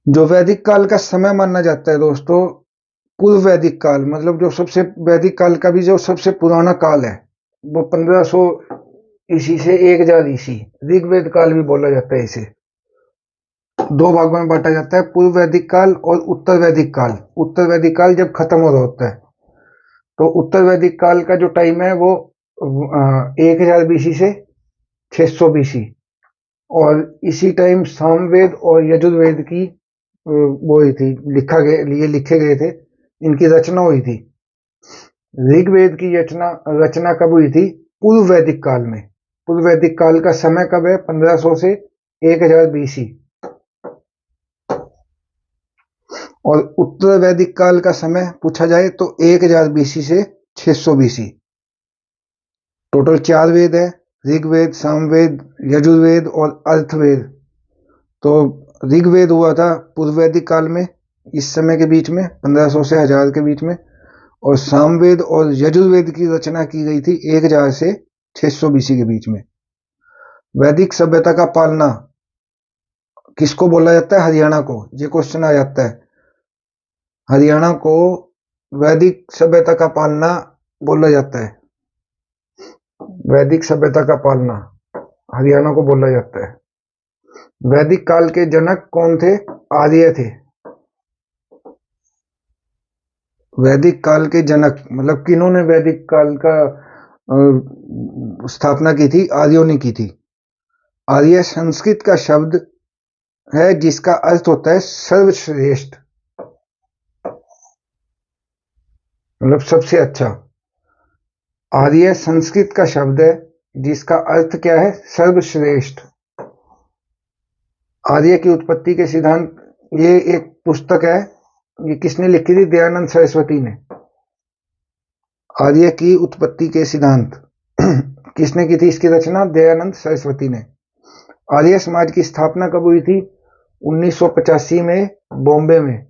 जो वैदिक काल का समय माना जाता है दोस्तों, पूर्व वैदिक काल, मतलब जो सबसे वैदिक काल का भी जो सबसे पुराना काल है, वो 1500 ईसी से 1000 ईसी, ऋग्वेद काल भी बोला जाता है। इसे दो भागों में बांटा जाता है, पूर्व वैदिक काल और उत्तर वैदिक काल। उत्तर वैदिक काल जब खत्म हो रहा होता है, तो उत्तर वैदिक काल का जो टाइम है वो 1000 बीसी से 600 बीसी। और इसी टाइम सामवेद और यजुर्वेद की वो हुई थी, ये लिखे गए थे, इनकी रचना हुई थी। ऋग्वेद की रचना कब हुई थी? पूर्व वैदिक काल में। पूर्व वैदिक काल का समय कब है? 1500 से 1000 बीसी। और उत्तर वैदिक काल का समय पूछा जाए तो 1000 बीसी से 600 बीसी। टोटल 4 वेद है, ऋग्वेद, सामवेद, यजुर्वेद और अर्थवेद। तो ऋग्वेद हुआ था पूर्व वैदिक काल में, इस समय के बीच में 1500 से 1000 के बीच में। और सामवेद और यजुर्वेद की रचना की गई थी 1000 से 600 बीसी के बीच में। वैदिक सभ्यता का पालना किसको बोला जाता है? हरियाणा को। ये क्वेश्चन आ जाता है, हरियाणा को वैदिक सभ्यता का पालना बोला जाता है। वैदिक सभ्यता का पालना हरियाणा को बोला जाता है। वैदिक काल के जनक कौन थे? आर्य थे। वैदिक काल के जनक मतलब किन्होंने वैदिक काल का स्थापना की थी? आर्यों ने की थी। आर्य संस्कृत का शब्द है जिसका अर्थ होता है सर्वश्रेष्ठ, मतलब सबसे अच्छा। आर्य संस्कृत का शब्द है जिसका अर्थ क्या है? सर्वश्रेष्ठ। आर्य की उत्पत्ति के सिद्धांत, ये एक पुस्तक है, ये किसने लिखी थी? दयानंद सरस्वती ने। आर्य की उत्पत्ति के सिद्धांत किसने की थी? इसकी रचना दयानंद सरस्वती ने। आर्य समाज की स्थापना कब हुई थी? 1985 में बॉम्बे में।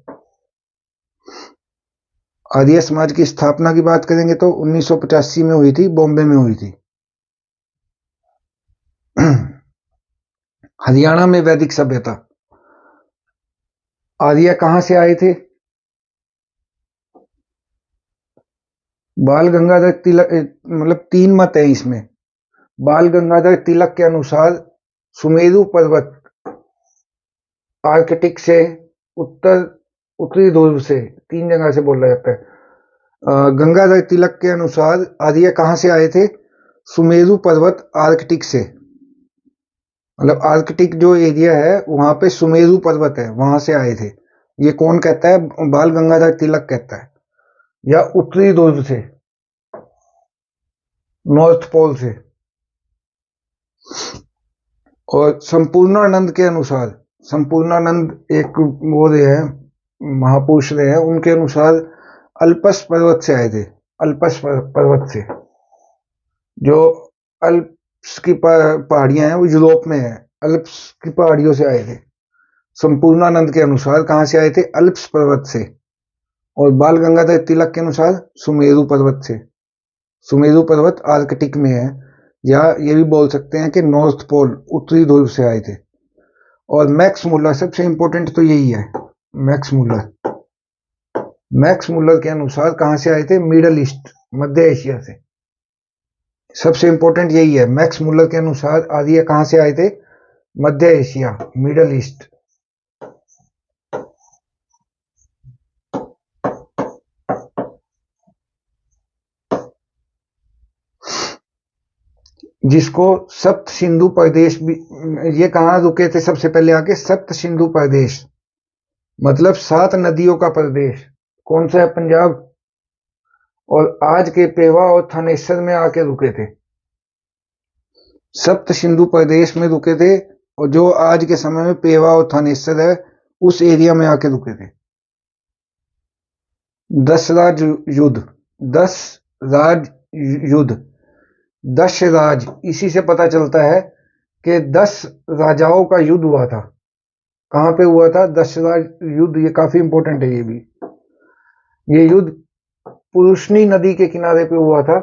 आर्य समाज की स्थापना की बात करेंगे तो 1985 में हुई थी, बॉम्बे में हुई थी। हरियाणा में वैदिक सभ्यता। आर्य कहां से आए थे? बाल गंगाधर तिलक, मतलब तीन मत है इसमें। बाल गंगाधर तिलक के अनुसार सुमेरु पर्वत आर्कटिक से, उत्तर उत्तरी ध्रुव से, तीन जगह से बोला जाता है। गंगाधर तिलक के अनुसार आर्य कहां से आए थे? सुमेरु पर्वत आर्कटिक से, मतलब आर्कटिक जो एरिया है वहां पे सुमेरु पर्वत है, वहां से आए थे। ये कौन कहता है? बाल गंगाधर तिलक कहता है। या उत्तरी ध्रुव से, नॉर्थ पोल से। और संपूर्णानंद के अनुसार, संपूर्णानंद एक वो रहे हैं, महापुरुष रहे हैं, उनके अनुसार अल्पस पर्वत से आए थे। अल्पस पर्वत से, जो अल्प्स की पहाड़ियां हैं वो यूरोप में है, अल्प्स की पहाड़ियों से आए थे। संपूर्णानंद के अनुसार कहां से आए थे? अल्प्स पर्वत से। और बाल गंगाधर तिलक के अनुसार सुमेरु पर्वत से। सुमेरु पर्वत आर्कटिक में है, या ये भी बोल सकते हैं कि नॉर्थ पोल, उत्तरी ध्रुव से आए थे। और मैक्स मुलर, सबसे इंपॉर्टेंट तो यही है, मैक्स मुलर। मैक्स मुलर के अनुसार कहां से आए थे? मिडल ईस्ट, मध्य एशिया से। सबसे इंपॉर्टेंट यही है, मैक्स मुलर के अनुसार आर्य कहां से आए थे? मध्य एशिया, मिडल ईस्ट। जिसको सप्त सिंधु प्रदेश भी, ये कहां रुके थे सबसे पहले आके? सप्त सिंधु प्रदेश, मतलब 7 नदियों का प्रदेश। कौन सा है? पंजाब। और आज के पेवा और थानेसर में आके रुके थे। सप्त सिंधु प्रदेश में रुके थे, और जो आज के समय में पेवा और थानेसर है उस एरिया में आके रुके थे। 10 राज युद्ध, 10 राज युद्ध, 10 राज, इसी से पता चलता है कि 10 राजाओं का युद्ध हुआ था। कहां पे हुआ था? 10 राज युद्ध, ये काफी इंपॉर्टेंट है ये भी। ये युद्ध पुरुषनी नदी के किनारे पे हुआ था।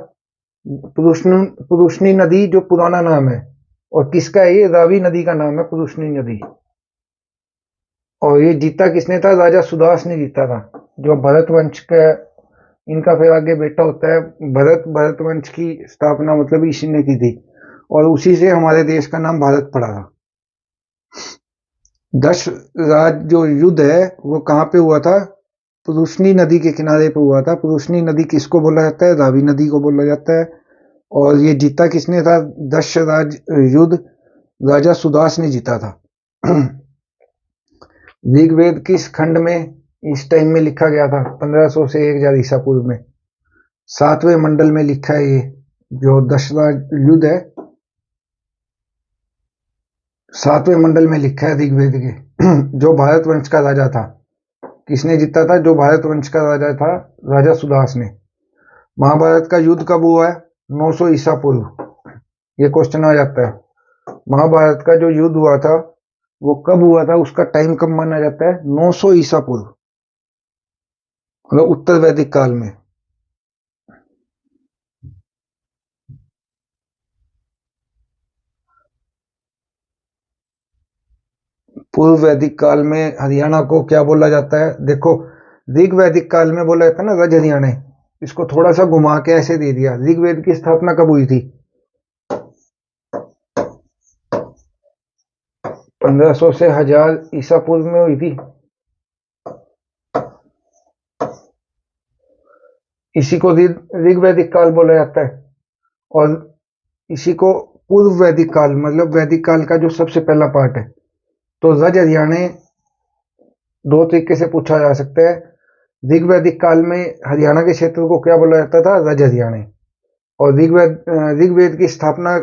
पुरुषनी नदी जो पुराना नाम है, और किसका है ये? रावी नदी का नाम है पुरुषनी नदी। और ये जीता किसने था? राजा सुदास ने जीता था, जो भरत वंश का, इनका फिर आगे बेटा होता है भरत। भरत वंश की स्थापना मतलब इसी ने की थी, और उसी से हमारे देश का नाम भारत पड़ा था। 10 राज जो युद्ध है वो कहां पे हुआ था? पुरुषनी नदी के किनारे पे हुआ था। पुरुषनी नदी किसको बोला जाता है? रावी नदी को बोला जाता है। और ये जीता किसने था? 10 राज युद्ध राजा सुदास ने जीता था। ऋग्वेद किस खंड में इस टाइम में लिखा गया था? 1500 से 1000 ईसा पूर्व में। 7वें मंडल में लिखा है ये जो 10 राज युद्ध है, 7वें मंडल में लिखा है ऋग्वेद के। जो भारत वंश का राजा था, किसने जीता था? जो भारत वंश का राजा था, राजा सुदास ने। महाभारत का युद्ध कब हुआ है? 900 ईसा पूर्व। ये क्वेश्चन आ जाता है। महाभारत का जो युद्ध हुआ था वो कब हुआ था? उसका टाइम कब माना जाता है? 900 ईसा पूर्व, मतलब उत्तर वैदिक काल में। पूर्व वैदिक काल में हरियाणा को क्या बोला जाता है? देखो, ऋग वैदिक काल में बोला जाता है ना रज हरियाणा। इसको थोड़ा सा घुमा के ऐसे दे दिया। ऋग्वेद की स्थापना कब हुई थी? 1500 से 1000 ईसा पूर्व में हुई थी। इसी को ऋग वैदिक काल बोला जाता है। और इसी को पूर्व वैदिक काल, मतलब वैदिक काल का जो सबसे पहला पार्ट है। तो रज हरियाणा दो तरीके से पूछा जा सकता है। ऋग वैदिक काल में हरियाणा के क्षेत्र को क्या बोला जाता था? रज हरियाणा। और ऋग्वेद की स्थापना,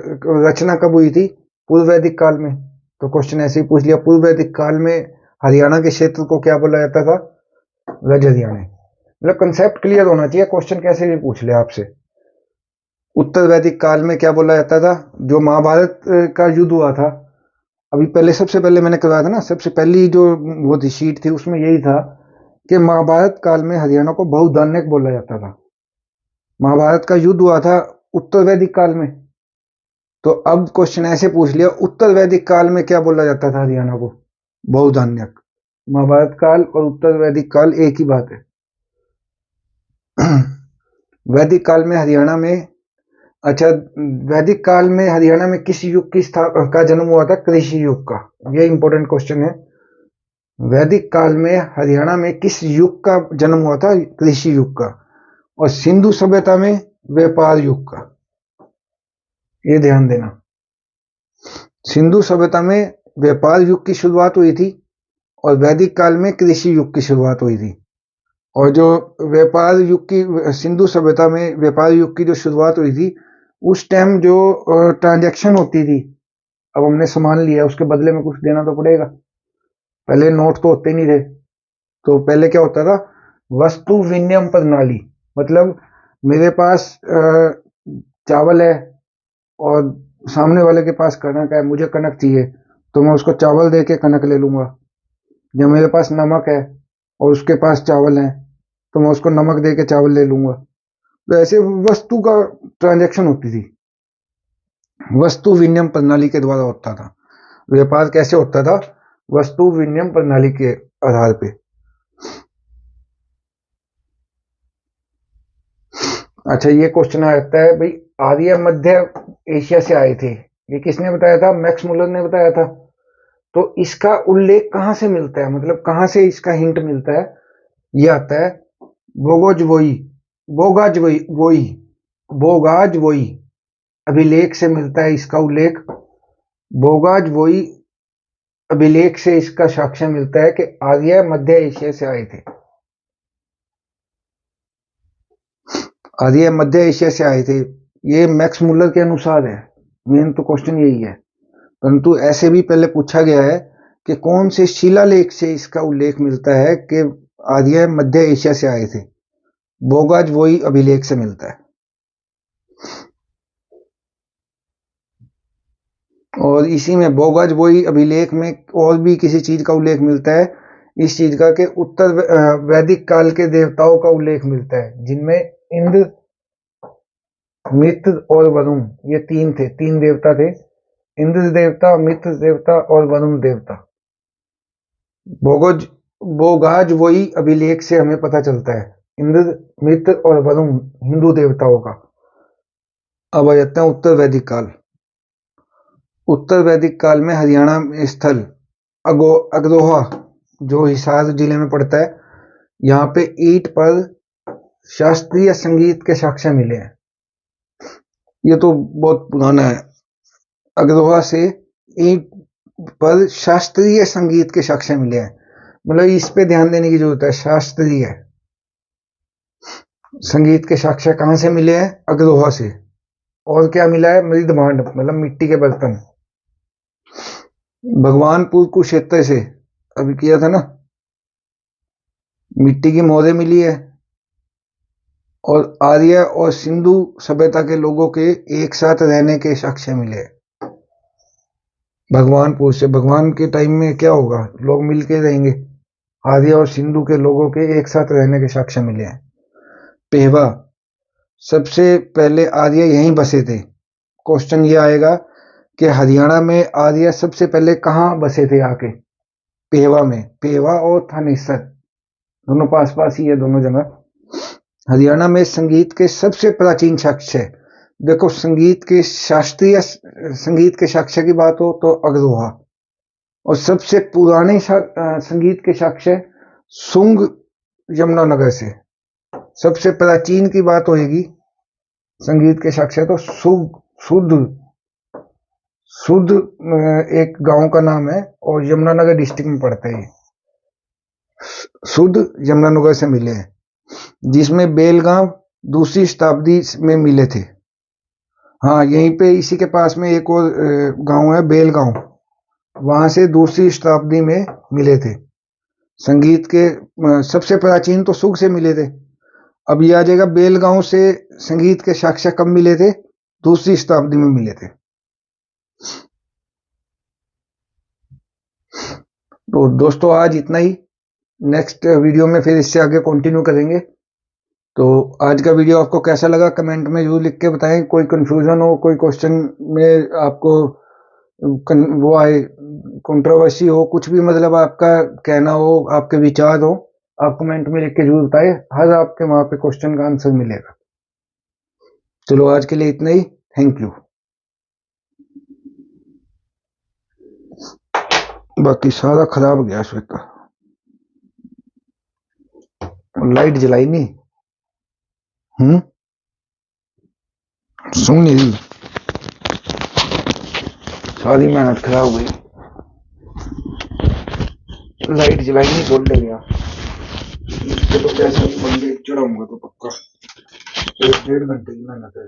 रचना कब हुई थी? पूर्व वैदिक काल में। तो क्वेश्चन ऐसे ही पूछ लिया, पूर्व वैदिक काल में हरियाणा के क्षेत्र को क्या बोला जाता था? रज हरियाणा। मतलब कंसेप्ट क्लियर होना चाहिए, क्वेश्चन कैसे भी पूछ ले आपसे। उत्तर वैदिक काल में क्या बोला जाता था? जो महाभारत का युद्ध हुआ था, अभी पहले, सबसे पहले मैंने करवाया था ना, सबसे पहली जो वो थी शीट थी उसमें यही था कि महाभारत काल में हरियाणा को बहुधान्यक बोला जाता था। महाभारत का युद्ध हुआ था उत्तर वैदिक काल में, तो अब क्वेश्चन ऐसे पूछ लिया, उत्तर वैदिक काल में क्या बोला जाता था हरियाणा को? बहुधान्यक। महाभारत काल और उत्तर वैदिक काल एक ही बात है। वैदिक काल में हरियाणा में, अच्छा, वैदिक काल में हरियाणा में किस युग की का जन्म हुआ था? कृषि युग का। ये इंपॉर्टेंट क्वेश्चन है। वैदिक काल में हरियाणा में किस युग का जन्म हुआ था? कृषि युग का। और सिंधु सभ्यता में व्यापार युग का। ये ध्यान देना, सिंधु सभ्यता में व्यापार युग की शुरुआत हुई थी और वैदिक काल में कृषि युग की शुरुआत हुई थी। और जो व्यापार युग की, सिंधु सभ्यता में व्यापार युग की जो शुरुआत हुई थी, उस टाइम जो ट्रांजैक्शन होती थी, अब हमने सामान लिया, उसके बदले में कुछ देना तो पड़ेगा। पहले नोट तो होते नहीं थे, तो पहले क्या होता था? वस्तु विनिमय प्रणाली। मतलब मेरे पास चावल है और सामने वाले के पास कनक है, मुझे कनक चाहिए, तो मैं उसको चावल दे के कनक ले लूंगा। जब मेरे पास नमक है और उसके पास चावल है, तो मैं उसको नमक दे के चावल ले लूंगा। तो ऐसे वस्तु का ट्रांजैक्शन होती थी, वस्तु विनिमय प्रणाली के द्वारा होता था। व्यापार कैसे होता था? वस्तु विनिमय प्रणाली के आधार पे। अच्छा, ये क्वेश्चन आता है भाई, आर्य मध्य एशिया से आए थे, ये किसने बताया था? मैक्स मुलर ने बताया था। तो इसका उल्लेख कहां से मिलता है, मतलब कहां से इसका हिंट मिलता है? ये आता है बोगोजवोई, बोगाजवोई, बोगाजवोई अभिलेख से मिलता है इसका उल्लेख। बोगाजवोई अभिलेख से इसका साक्ष्य मिलता है कि आर्य मध्य एशिया से आए थे। आर्य मध्य एशिया से आए थे, ये मैक्स मुलर के अनुसार है। मेन तो क्वेश्चन यही है। परंतु ऐसे भी पहले पूछा गया है कि कौन से शिलालेख से इसका उल्लेख मिलता है कि आर्य मध्य एशिया से आए थे? बोगाजवोई अभिलेख से मिलता है। और इसी में बोगाजवोई अभिलेख में और भी किसी चीज का उल्लेख मिलता है, इस चीज का कि उत्तर वैदिक काल के देवताओं का उल्लेख मिलता है, जिनमें इंद्र, मित्र और वरुण, ये तीन थे, तीन देवता थे। इंद्र देवता, मित्र देवता और वरुण देवता। बोगज बोगाजवोई अभिलेख से हमें पता चलता है इंद्र, मित्र और वरुण हिंदू देवताओं का। अब आ जाते हैं उत्तर वैदिक काल। उत्तर वैदिक काल में हरियाणा में स्थल अगरोहा, जो हिसार जिले में पड़ता है, यहाँ पे ईंट पर शास्त्रीय संगीत के साक्ष्य मिले हैं। ये तो बहुत पुराना है। अगरोहा से ईंट पर शास्त्रीय संगीत के साक्ष्य मिले हैं, मतलब इस पे ध्यान देने की जरूरत है। शास्त्रीय संगीत के साक्ष्य कहां से मिले हैं? अगरोहा से। और क्या मिला है? मृदभांड, मतलब मिट्टी के बर्तन, भगवानपुर कुरुक्षेत्र से अभी किया था ना, मिट्टी की मोहरें मिली है। और आर्य और सिंधु सभ्यता के लोगों के एक साथ रहने के साक्ष्य मिले भगवानपुर से। भगवान के टाइम में क्या होगा? लोग मिलके रहेंगे। आर्य और सिंधु के लोगों के एक साथ रहने के साक्ष्य मिले हैं। पेहवा, सबसे पहले आर्य यहीं बसे थे। क्वेश्चन ये आएगा कि हरियाणा में आर्य सबसे पहले कहां बसे थे आके? पेहवा में। पेहवा और थानेसर दोनों पास पास ही है, दोनों जगह। हरियाणा में संगीत के सबसे प्राचीन साक्ष्य, देखो, संगीत के शास्त्रीय संगीत के साक्ष्य की बात हो तो अगरोहा, और सबसे पुराने संगीत के साक्ष्य सुंग यमुनानगर से। सबसे प्राचीन की बात होगी संगीत के साक्ष्य तो शुद्ध शुद्ध एक गांव का नाम है और यमुनानगर डिस्ट्रिक्ट में पड़ता है। शुद्ध यमुनानगर से मिले हैं, जिसमें बेलगांव दूसरी शताब्दी में मिले थे। हाँ, यहीं पे इसी के पास में एक और गांव है बेलगांव, वहां से दूसरी शताब्दी में मिले थे। संगीत के सबसे प्राचीन तो सुग से मिले थे। अब ये आ जाएगा बेलगांव से संगीत के साक्ष्य कब मिले थे? दूसरी शताब्दी में मिले थे। तो दोस्तों आज इतना ही, नेक्स्ट वीडियो में फिर इससे आगे कंटिन्यू करेंगे। तो आज का वीडियो आपको कैसा लगा कमेंट में जरूर लिख के बताएं। कोई कंफ्यूजन हो, कोई क्वेश्चन में आपको वो आए, कंट्रोवर्सी हो, कुछ भी मतलब आपका कहना हो, आपके विचार हो, आप कमेंट में लिख के जरूर बताएं। हर आपके वहां पे क्वेश्चन का आंसर मिलेगा। चलो आज के लिए इतना ही। Thank you. बाकी सारा खराब गया श्वेता, लाइट जलाई नहीं। सुन नहीं रही, सारी मेहनत खराब हो गई। लाइट जलाई नहीं, बोल गया। इसके तो कैसे बंदे चढ़ाऊंगा तो पक्का 1-1.5 घंटे की मेहनत है।